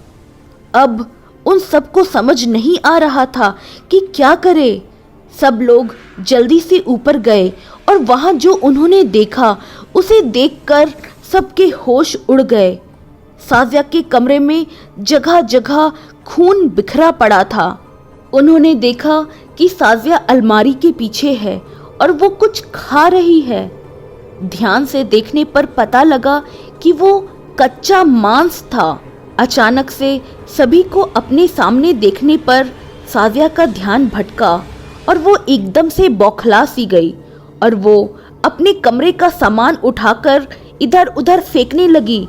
Speaker 1: अब उन सबको समझ नहीं आ रहा था कि क्या करे। सब लोग जल्दी से ऊपर गए और वहां जो उन्होंने देखा उसे देखकर सबके होश उड़ गए। साजिया के कमरे में जगह जगह खून बिखरा पड़ा था। उन्होंने देखा कि साजिया अलमारी के पीछे है और वो कुछ खा रही है। ध्यान से देखने पर पता लगा कि वो कच्चा मांस था। अचानक से सभी को अपने सामने देखने पर साजिया का ध्यान भटका और वो एकदम से बौखला सी गई और वो अपने कमरे का सामान उठाकर इधर उधर फेंकने लगी।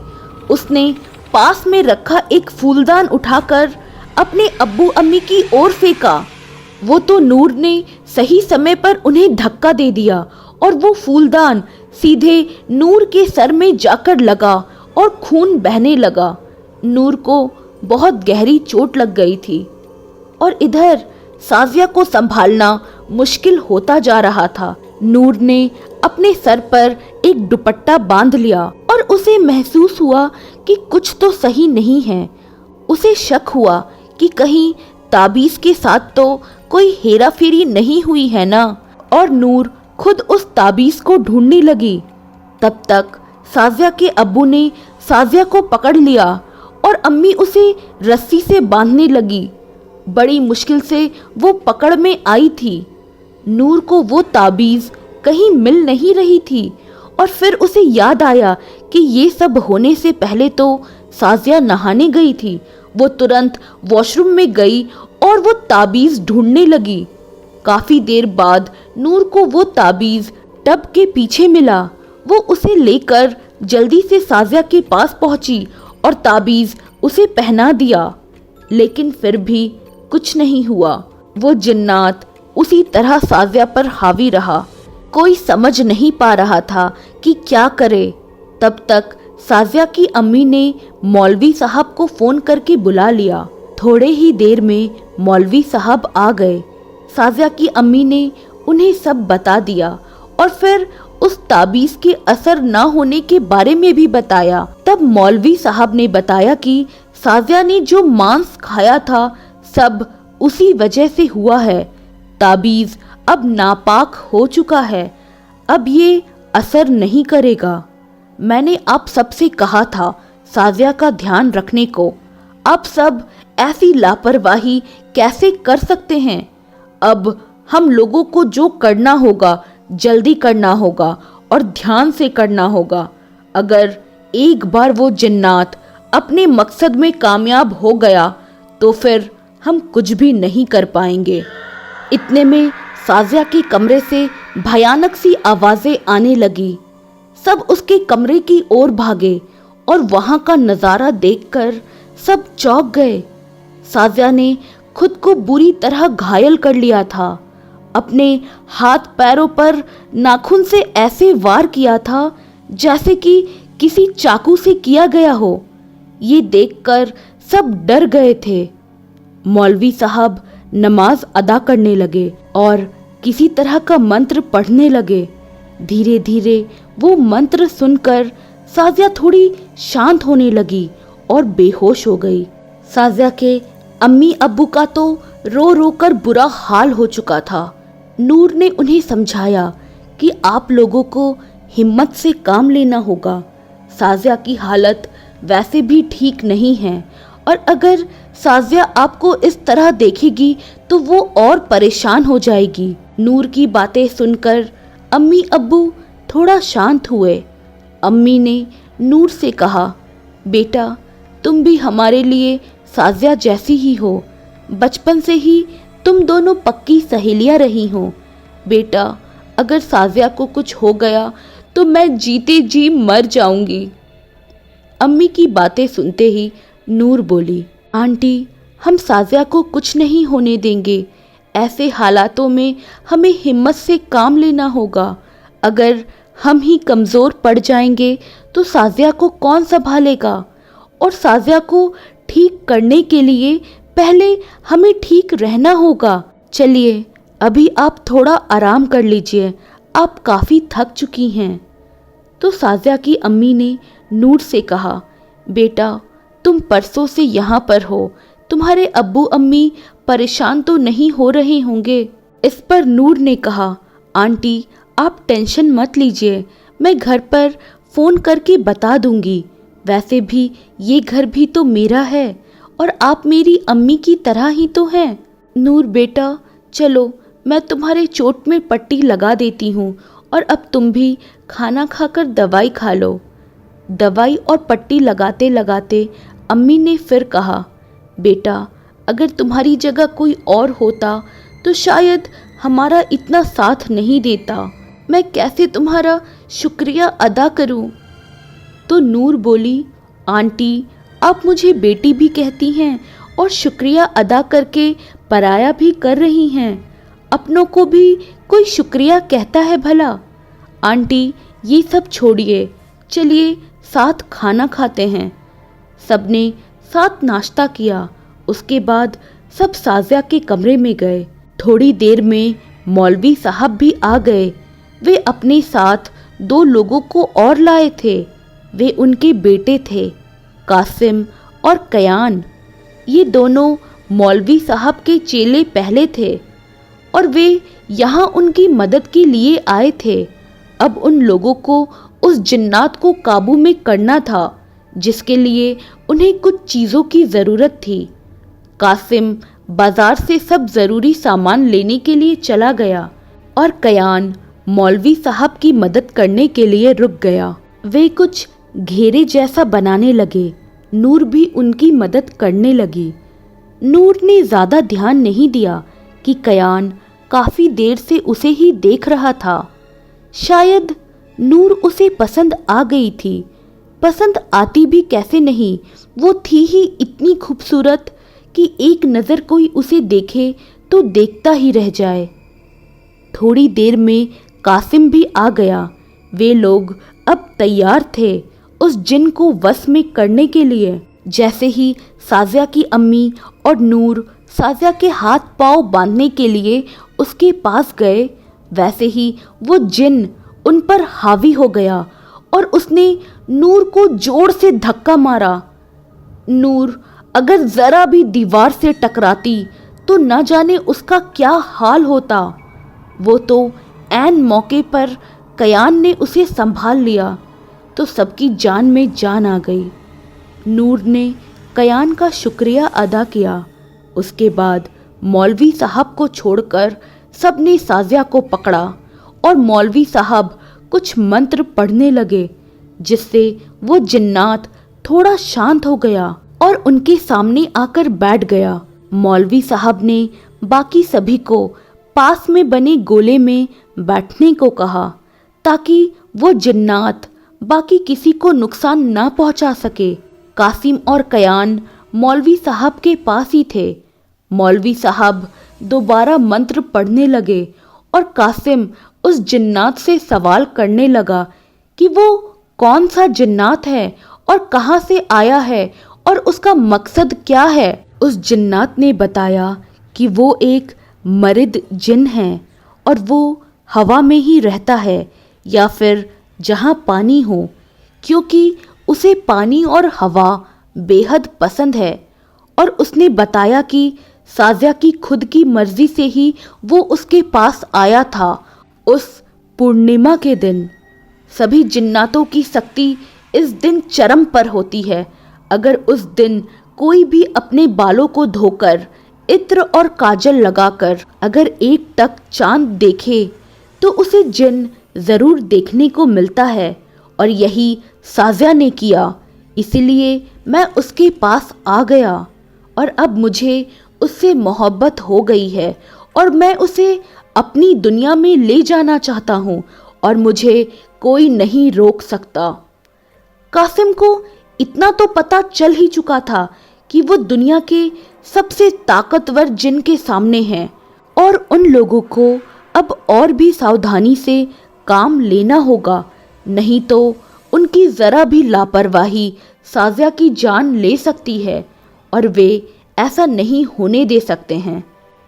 Speaker 1: उसने पास में रखा एक फूलदान उठाकर अपने अब्बू अम्मी की ओर फेंका। वो तो नूर ने सही समय पर उन्हें धक्का दे दिया और वो फूलदान सीधे नूर के सर में जाकर लगा और खून बहने लगा। नूर को बहुत गहरी चोट लग गई थी और इधर साजिया को संभालना मुश्किल होता जा रहा था। नूर ने अपने सर पर एक दुपट्टा बांध लिया और उसे महसूस हुआ कि कुछ तो सही नहीं है। उसे शक हुआ कि कहीं ताबीज़ के साथ तो कोई हेरा फेरी नहीं हुई है ना। और नूर खुद उस ताबीज़ को ढूंढने लगी। तब तक साजिया के अब्बू ने साजिया को पकड़ लिया और अम्मी उसे रस्सी से बांधने लगी। बड़ी मुश्किल से वो पकड़ में आई थी। नूर को वो ताबीज़ कहीं मिल नहीं रही थी और फिर उसे याद आया कि ये सब होने से पहले तो साजिया नहाने गई थी। वो तुरंत वॉशरूम में गई और वो ताबीज़ ढूंढने लगी। काफ़ी देर बाद नूर को वो ताबीज़ टब के पीछे मिला। वो उसे लेकर जल्दी से साजिया के पास पहुंची और ताबीज़ उसे पहना दिया, लेकिन फिर भी कुछ नहीं हुआ। वो जिन्नात उसी तरह साजिया पर हावी रहा। कोई समझ नहीं पा रहा था कि क्या करे। तब तक साजिया की अम्मी ने मौलवी साहब को फ़ोन करके बुला लिया। थोड़े ही देर में मौलवी साहब आ गए। साजिया की अम्मी ने उन्हें सब बता दिया और फिर उस ताबीज़ के असर न होने के बारे में भी बताया। तब मौलवी साहब ने बताया कि साजिया ने जो मांस खाया था सब उसी वजह से हुआ है। ताबीज़ अब नापाक हो चुका है, अब ये असर नहीं करेगा। मैंने आप सबसे कहा था साजिया का ध्यान रखने को। आप सब ऐसी लापरवाही कैसे कर सकते हैं? अब हम लोगों को जो करना होगा जल्दी करना होगा और ध्यान से करना होगा। अगर एक बार वो जिन्नात अपने मकसद में कामयाब हो गया तो फिर हम कुछ भी नहीं कर पाएंगे। इतने में साजिया के कमरे से भयानक सी आवाज़ें आने लगी। सब उसके कमरे की ओर भागे और वहाँ का नज़ारा देखकर सब चौंक गए। साजिया ने खुद को बुरी तरह घायल कर लिया था। अपने हाथ पैरों पर नाखून से ऐसे वार किया था जैसे कि किसी चाकू से किया गया हो। ये देखकर सब डर गए थे। मौलवी साहब नमाज अदा करने लगे और किसी तरह का मंत्र पढ़ने लगे। धीरे धीरे वो मंत्र सुनकर साजिया थोड़ी शांत होने लगी और बेहोश हो गई। साजिया के अम्मी अब्बू का तो रो रो कर बुरा हाल हो चुका था। नूर ने उन्हें समझाया कि आप लोगों को हिम्मत से काम लेना होगा। साजिया की हालत वैसे भी ठीक नहीं है और अगर साजिया आपको इस तरह देखेगी तो वो और परेशान हो जाएगी। नूर की बातें सुनकर अम्मी अब्बू थोड़ा शांत हुए। अम्मी ने नूर से कहा, बेटा तुम भी हमारे लिए साजिया जैसी ही हो। बचपन से ही तुम दोनों पक्की सहेलियां रही हो। बेटा अगर साजिया को कुछ हो गया तो मैं जीते जी मर जाऊंगी। अम्मी की बातें सुनते ही नूर बोली, आंटी हम साजिया को कुछ नहीं होने देंगे। ऐसे हालातों में हमें हिम्मत से काम लेना होगा। अगर हम ही कमज़ोर पड़ जाएंगे तो साजिया को कौन संभालेगा? और साजिया को ठीक करने के लिए पहले हमें ठीक रहना होगा। चलिए अभी आप थोड़ा आराम कर लीजिए, आप काफ़ी थक चुकी हैं। तो साजिया की अम्मी ने नूर से कहा, बेटा तुम परसों से यहाँ पर हो, तुम्हारे अब्बू अम्मी परेशान तो नहीं हो रहे होंगे। इस पर नूर ने कहा, आंटी आप टेंशन मत लीजिए, मैं घर पर फ़ोन करके बता दूंगी। वैसे भी ये घर भी तो मेरा है और आप मेरी अम्मी की तरह ही तो हैं। नूर बेटा चलो मैं तुम्हारे चोट में पट्टी लगा देती हूँ और अब तुम भी खाना खाकर दवाई खा लो। दवाई और पट्टी लगाते लगाते अम्मी ने फिर कहा, बेटा अगर तुम्हारी जगह कोई और होता तो शायद हमारा इतना साथ नहीं देता। मैं कैसे तुम्हारा शुक्रिया अदा करूं? तो नूर बोली, आंटी आप मुझे बेटी भी कहती हैं और शुक्रिया अदा करके पराया भी कर रही हैं। अपनों को भी कोई शुक्रिया कहता है भला? आंटी ये सब छोड़िए, चलिए साथ खाना खाते हैं। सबने साथ नाश्ता किया। उसके बाद सब साजिया के कमरे में गए। थोड़ी देर में मौलवी साहब भी आ गए। वे अपने साथ 2 लोगों को और लाए थे। वे उनके बेटे थे, कासिम और कयान। ये दोनों मौलवी साहब के चेले पहले थे और वे यहाँ उनकी मदद के लिए आए थे। अब उन लोगों को उस जिन्नात को काबू में करना था, जिसके लिए उन्हें कुछ चीज़ों की ज़रूरत थी। कासिम बाजार से सब ज़रूरी सामान लेने के लिए चला गया और कयान मौलवी साहब की मदद करने के लिए रुक गया। वे कुछ घेरे जैसा बनाने लगे। नूर भी उनकी मदद करने लगी। नूर ने ज़्यादा ध्यान नहीं दिया कि कयान काफ़ी देर से उसे ही देख रहा था। शायद नूर उसे पसंद आ गई थी। पसंद आती भी कैसे नहीं, वो थी ही इतनी खूबसूरत कि एक नज़र कोई उसे देखे तो देखता ही रह जाए। थोड़ी देर में कासिम भी आ गया। वे लोग अब तैयार थे उस जिन को वश में करने के लिए। जैसे ही साजिया की अम्मी और नूर साजिया के हाथ पांव बांधने के लिए उसके पास गए, वैसे ही वो जिन उन पर हावी हो गया और उसने नूर को जोर से धक्का मारा। नूर अगर ज़रा भी दीवार से टकराती तो न जाने उसका क्या हाल होता। वो तो ऐन मौके पर कयान ने उसे संभाल लिया तो सबकी जान में जान आ गई। नूर ने कयान का शुक्रिया अदा किया। उसके बाद मौलवी साहब को छोड़कर सबने साजिया को पकड़ा और मौलवी साहब कुछ मंत्र पढ़ने लगे, जिससे वो जिन्नात थोड़ा शांत हो गया और उनके सामने आकर बैठ गया। मौलवी साहब ने बाकी सभी को पास में बने गोले में बैठने को कहा ताकि वो जिन्नात बाकी किसी को नुकसान ना पहुंचा सके। कासिम और कयान मौलवी साहब के पास ही थे। मौलवी साहब दोबारा मंत्र पढ़ने लगे और कासिम उस जिन्नात से सवाल करने लगा कि वो कौन सा जिन्नात है और कहाँ से आया है और उसका मकसद क्या है। उस जिन्नात ने बताया कि वो एक मर्द जिन है और वो हवा में ही रहता है या फिर जहाँ पानी हो, क्योंकि उसे पानी और हवा बेहद पसंद है। और उसने बताया कि साजिया की खुद की मर्जी से ही वो उसके पास आया था उस पूर्णिमा के दिन। सभी जिन्नातों की शक्ति इस दिन चरम पर होती है। अगर उस दिन कोई भी अपने बालों को धोकर इत्र और काजल लगाकर अगर एक टक चांद देखे तो उसे जिन ज़रूर देखने को मिलता है, और यही साजिया ने किया। इसीलिए मैं उसके पास आ गया और अब मुझे उससे मोहब्बत हो गई है और मैं उसे अपनी दुनिया में ले जाना चाहता हूँ और मुझे कोई नहीं रोक सकता। कासिम को इतना तो पता चल ही चुका था कि वो दुनिया के सबसे ताकतवर जिन के सामने हैं और उन लोगों को अब और भी सावधानी से काम लेना होगा, नहीं तो उनकी ज़रा भी लापरवाही साजिया की जान ले सकती है और वे ऐसा नहीं होने दे सकते हैं।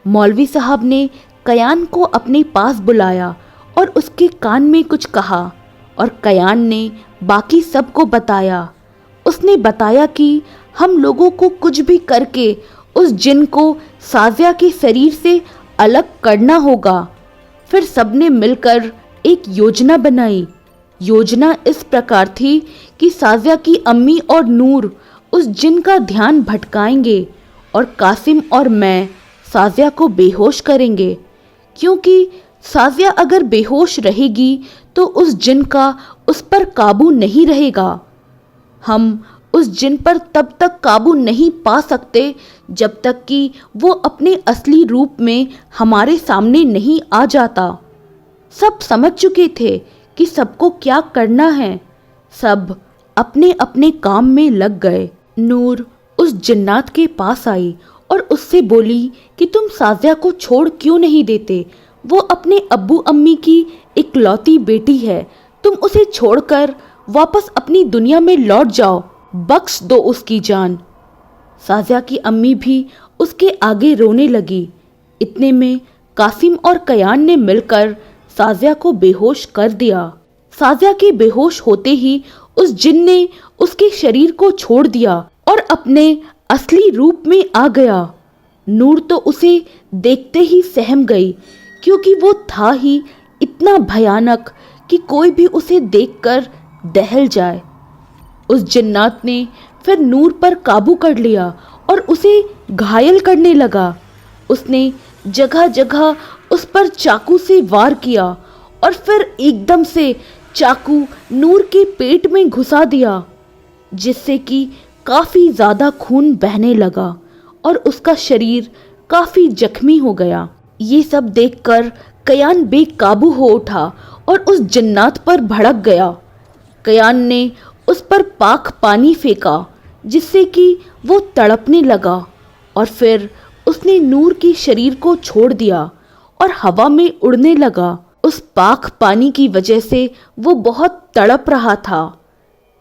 Speaker 1: मौलवी साहब ने कयान को अपने पास बुलाया और उसके कान में कुछ कहा और कयान ने बाकी सबको बताया। उसने बताया कि हम लोगों को कुछ भी करके उस जिन को साजिया के शरीर से अलग करना होगा। फिर सबने मिलकर एक योजना बनाई। योजना इस प्रकार थी कि साजिया की अम्मी और नूर उस जिन का ध्यान भटकाएंगे और कासिम और मैं साजिया को बेहोश करेंगे, क्योंकि साजिया अगर बेहोश रहेगी तो उस जिन का उस पर काबू नहीं रहेगा। हम उस जिन पर तब तक काबू नहीं पा सकते जब तक कि वो अपने असली रूप में हमारे सामने नहीं आ जाता। सब समझ चुके थे कि सबको क्या करना है। सब अपने अपने काम में लग गए। नूर उस जिन्नात के पास आई और उससे बोली कि तुम साजिया को छोड़ क्यों नहीं देते? वो अपने अब्बू अम्मी की इकलौती बेटी है। तुम उसे छोड़कर वापस अपनी दुनिया में लौट जाओ, बख्श दो उसकी जान। साजिया की अम्मी भी उसके आगे रोने लगी। इतने में कासिम और कयान ने मिलकर साजिया को बेहोश कर दिया। साजिया के बेहोश होते ही उस जिन ने उसके शरीर को छोड़ दिया और अपने असली रूप में आ गया। नूर तो उसे देखते ही सहम गई, क्योंकि वो था ही इतना भयानक कि कोई भी उसे देखकर दहल जाए। उस जिन्नात ने फिर नूर पर काबू कर लिया और उसे घायल करने लगा। उसने जगह जगह उस पर चाकू से वार किया और फिर एकदम से चाकू नूर के पेट में घुसा दिया, जिससे कि काफ़ी ज़्यादा खून बहने लगा और उसका शरीर काफ़ी जख्मी हो गया। ये सब देखकर कयान बेकाबू हो उठा और उस जिन्नात पर भड़क गया। कयान ने उस पर पाक पानी फेंका, जिससे कि वो तड़पने लगा और फिर उसने नूर के शरीर को छोड़ दिया और हवा में उड़ने लगा। उस पाक पानी की वजह से वो बहुत तड़प रहा था।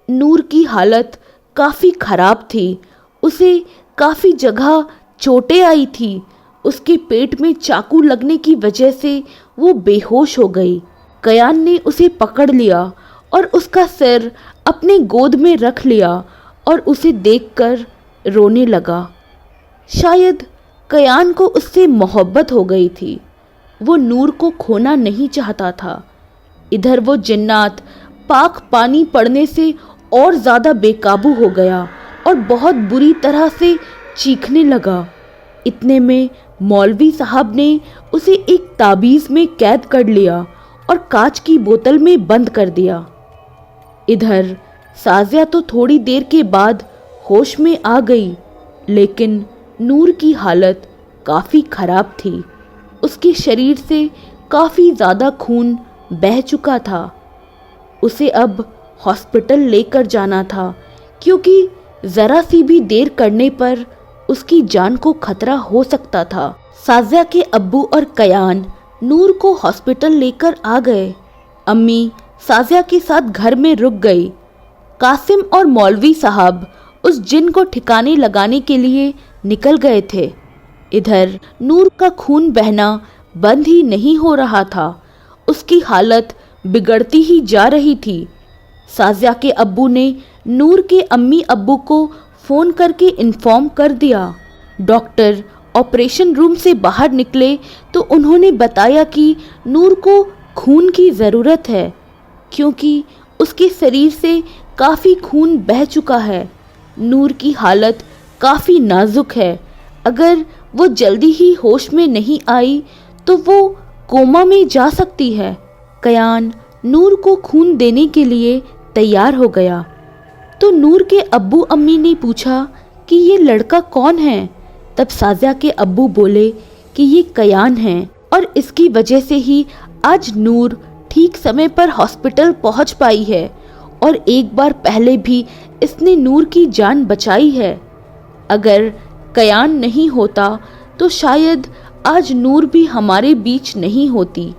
Speaker 1: नूर की हालत काफ़ी ख़राब थी। उसे काफ़ी जगह चोटें आई थी। उसके पेट में चाकू लगने की वजह से वो बेहोश हो गई। कयान ने उसे पकड़ लिया और उसका सिर अपने गोद में रख लिया और उसे देखकर रोने लगा। शायद कयान को उससे मोहब्बत हो गई थी। वो नूर को खोना नहीं चाहता था। इधर वो जिन्नात पाक पानी पड़ने से और ज़्यादा बेकाबू हो गया और बहुत बुरी तरह से चीखने लगा। इतने में मौलवी साहब ने उसे एक ताबीज़ में कैद कर लिया और कांच की बोतल में बंद कर दिया। इधर साजिया तो थोड़ी देर के बाद होश में आ गई, लेकिन नूर की हालत काफ़ी ख़राब थी। उसके शरीर से काफ़ी ज़्यादा खून बह चुका था। उसे अब हॉस्पिटल लेकर जाना था, क्योंकि ज़रा सी भी देर करने पर उसकी जान को खतरा हो सकता था। साजिया के अब्बू और कयान नूर को हॉस्पिटल लेकर आ गए। अम्मी साजिया के साथ घर में रुक गई। कासिम और मौलवी साहब उस जिन को ठिकाने लगाने के लिए निकल गए थे। इधर नूर का खून बहना बंद ही नहीं हो रहा था। उसकी हालत बिगड़ती ही जा रही थी। साजिया के अब्बू ने नूर के अम्मी अब्बू को फ़ोन करके इन्फॉर्म कर दिया। डॉक्टर ऑपरेशन रूम से बाहर निकले तो उन्होंने बताया कि नूर को खून की ज़रूरत है, क्योंकि उसके शरीर से काफ़ी खून बह चुका है। नूर की हालत काफ़ी नाजुक है। अगर वो जल्दी ही होश में नहीं आई तो वो कोमा में जा सकती है। कयान नूर को खून देने के लिए तैयार हो गया तो नूर के अब्बू अम्मी ने पूछा कि ये लड़का कौन है। तब साजिया के अब्बू बोले कि ये कयान है और इसकी वजह से ही आज नूर ठीक समय पर हॉस्पिटल पहुंच पाई है और एक बार पहले भी इसने नूर की जान बचाई है। अगर कयान नहीं होता तो शायद आज नूर भी हमारे बीच नहीं होती।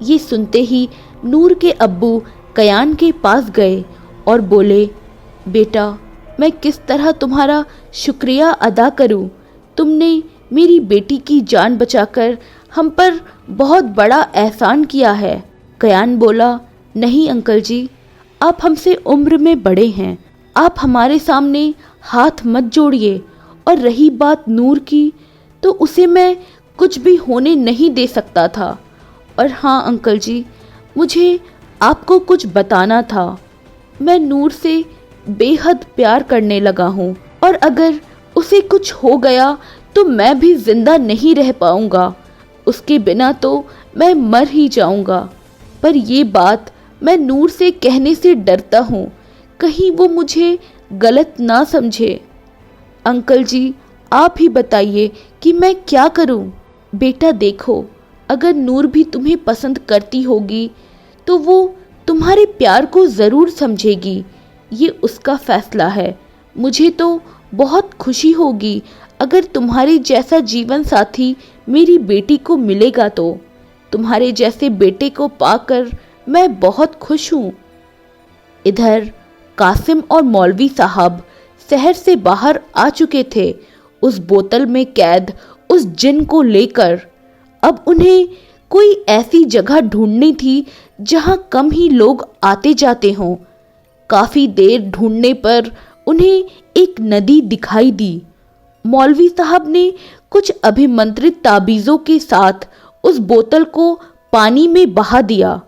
Speaker 1: ये सुनते ही नूर के अब्बू कयान के पास गए और बोले, बेटा, मैं किस तरह तुम्हारा शुक्रिया अदा करूं? तुमने मेरी बेटी की जान बचाकर हम पर बहुत बड़ा एहसान किया है। कयान बोला, नहीं अंकल जी, आप हमसे उम्र में बड़े हैं। आप हमारे सामने हाथ मत जोड़िए। और रही बात नूर की, तो उसे मैं कुछ भी होने नहीं दे सकता था। और हाँ अंकल जी, मुझे आपको कुछ बताना था। मैं नूर से बेहद प्यार करने लगा हूँ और अगर उसे कुछ हो गया तो मैं भी जिंदा नहीं रह पाऊँगा। उसके बिना तो मैं मर ही जाऊँगा। पर ये बात मैं नूर से कहने से डरता हूँ, कहीं वो मुझे गलत ना समझे। अंकल जी, आप ही बताइए कि मैं क्या करूँ? बेटा देखो, अगर नूर भी तुम्हें पसंद करती होगी तो वो तुम्हारे प्यार को ज़रूर समझेगी। ये उसका फैसला है। मुझे तो बहुत खुशी होगी अगर तुम्हारे जैसा जीवन साथी मेरी बेटी को मिलेगा तो। तुम्हारे जैसे बेटे को पाकर मैं बहुत खुश हूँ। इधर कासिम और मौलवी साहब शहर से बाहर आ चुके थे, उस बोतल में कैद उस जिन को लेकर। अब उन्हें कोई ऐसी जगह ढूंढनी थी जहां कम ही लोग आते जाते हों। काफ़ी देर ढूंढने पर उन्हें एक नदी दिखाई दी। मौलवी साहब ने कुछ अभिमंत्रित ताबीज़ों के साथ उस बोतल को पानी में बहा दिया।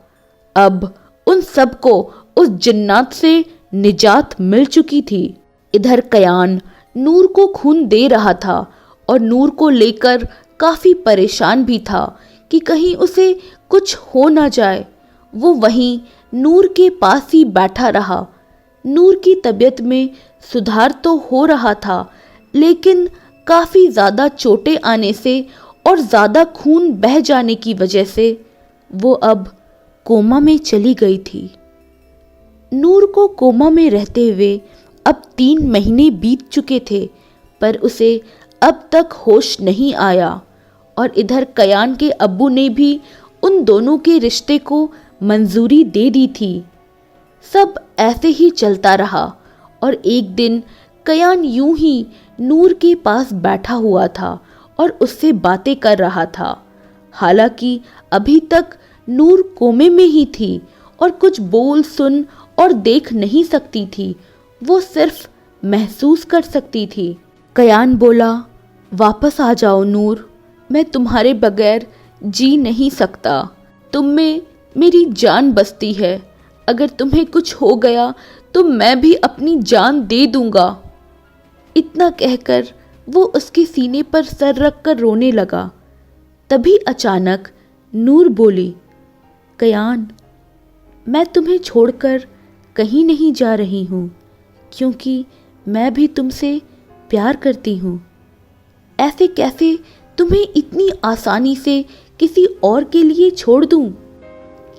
Speaker 1: अब उन सबको उस जिन्नात से निजात मिल चुकी थी। इधर कयान नूर को खून दे रहा था और नूर को लेकर काफी परेशान भी था कि कहीं उसे कुछ हो ना जाए। वो वहीं नूर के पास ही बैठा रहा। नूर की तबीयत में सुधार तो हो रहा था, लेकिन काफी ज्यादा चोटें आने से और ज्यादा खून बह जाने की वजह से वो अब कोमा में चली गई थी। नूर को कोमा में रहते हुए अब 3 महीने बीत चुके थे, पर उसे अब तक होश नहीं आया। और इधर कयान के अब्बू ने भी उन दोनों के रिश्ते को मंजूरी दे दी थी। सब ऐसे ही चलता रहा और एक दिन कयान यूं ही नूर के पास बैठा हुआ था और उससे बातें कर रहा था। हालांकि अभी तक नूर कोमे में ही थी और कुछ बोल, सुन और देख नहीं सकती थी। वो सिर्फ महसूस कर सकती थी। कयान बोला, वापस आ जाओ नूर, मैं तुम्हारे बगैर जी नहीं सकता। तुम में मेरी जान बसती है। अगर तुम्हें कुछ हो गया तो मैं भी अपनी जान दे दूंगा। इतना कहकर वो उसके सीने पर सर रख कर रोने लगा। तभी अचानक नूर बोली, कयान, मैं तुम्हें छोड़कर कहीं नहीं जा रही हूँ, क्योंकि मैं भी तुमसे प्यार करती हूँ। ऐसे कैसे तुम्हें इतनी आसानी से किसी और के लिए छोड़ दूँ?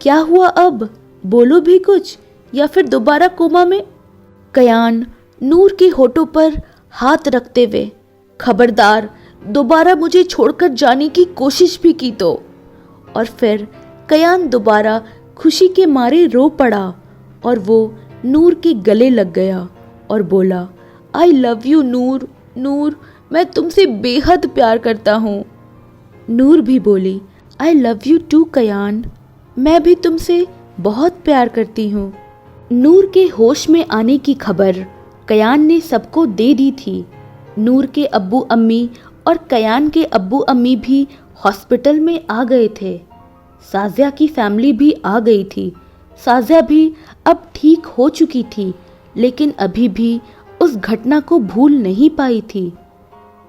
Speaker 1: क्या हुआ अब? बोलो भी कुछ, या फिर दोबारा कोमा में? कयान नूर के होठों पर हाथ रखते हुए, खबरदार दोबारा मुझे छोड़कर जाने की कोशिश भी की तो। और फिर कयान दोबारा खुशी के मारे रो पड़ा और वो नूर के गले लग गया और बोला, आई लव यू नूर, नूर, मैं तुमसे बेहद प्यार करता हूँ। नूर भी बोली, आई लव यू टू कयान, मैं भी तुमसे बहुत प्यार करती हूँ। नूर के होश में आने की खबर कयान ने सबको दे दी थी। नूर के अब्बू अम्मी और कयान के अब्बू अम्मी भी हॉस्पिटल में आ गए थे। साजिया की फैमिली भी आ गई थी। साजिया भी अब ठीक हो चुकी थी, लेकिन अभी भी उस घटना को भूल नहीं पाई थी।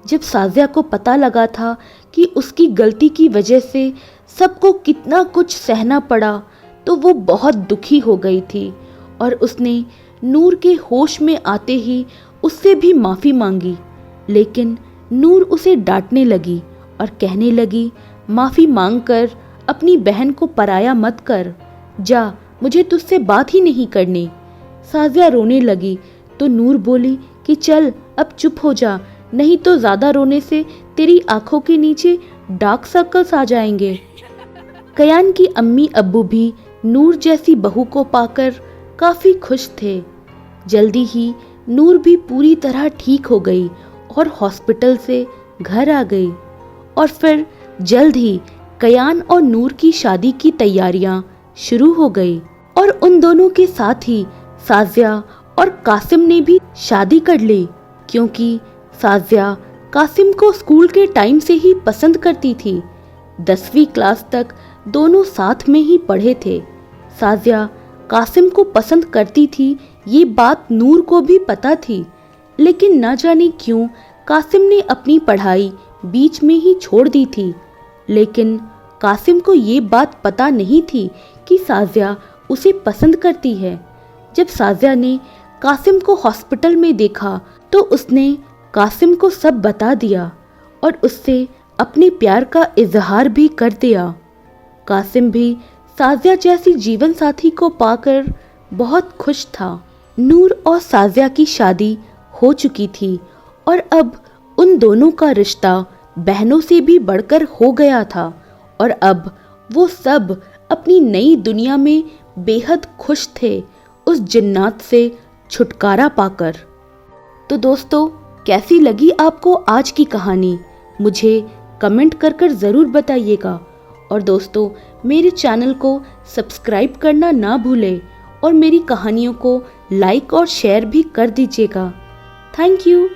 Speaker 1: जब साजिया को पता लगा था कि उसकी गलती की वजह से सबको कितना कुछ सहना पड़ा, तो वो बहुत दुखी हो गई थी और उसने नूर के होश में आते ही उससे भी माफ़ी मांगी। लेकिन नूर उसे डांटने लगी और कहने लगी, माफ़ी मांगकर अपनी बहन को पराया मत कर, जा, मुझे तुझसे बात ही नहीं करनी। साजिया रोने लगी तो नूर बोली कि चल अब चुप हो जा, नहीं तो ज़्यादा रोने से तेरी आंखों के नीचे डार्क सर्कल्स आ जाएंगे। कयान की अम्मी अब्बू भी नूर जैसी बहू को पाकर काफ़ी खुश थे। जल्दी ही नूर भी पूरी तरह ठीक हो गई और हॉस्पिटल से घर आ गई। और फिर जल्द ही कयान और नूर की शादी की तैयारियां शुरू हो गई और उन दोनों के साथ ही साजिया और कासिम ने भी शादी कर ली, क्योंकि साजिया कासिम को स्कूल के टाइम से ही पसंद करती थी। 10वीं क्लास तक दोनों साथ में ही पढ़े थे। साजिया कासिम को पसंद करती थी, ये बात नूर को भी पता थी, लेकिन न जाने क्यों कासिम ने अपनी पढ़ाई बीच में ही छोड़ दी थी। लेकिन कासिम को ये बात पता नहीं थी कि साजिया उसे पसंद करती है। जब साजिया ने कासिम को हॉस्पिटल में देखा तो उसने कासिम को सब बता दिया और उससे अपने प्यार का इजहार भी कर दिया। कासिम भी साजिया जैसी जीवन साथी को पाकर बहुत खुश था। नूर और साजिया की शादी हो चुकी थी और अब उन दोनों का रिश्ता बहनों से भी बढ़कर हो गया था और अब वो सब अपनी नई दुनिया में बेहद खुश थे, उस जिन्नात से छुटकारा पाकर। तो दोस्तों, कैसी लगी आपको आज की कहानी? मुझे कमेंट कर ज़रूर बताइएगा। और दोस्तों, मेरे चैनल को सब्सक्राइब करना ना भूलें और मेरी कहानियों को लाइक और शेयर भी कर दीजिएगा। Thank you.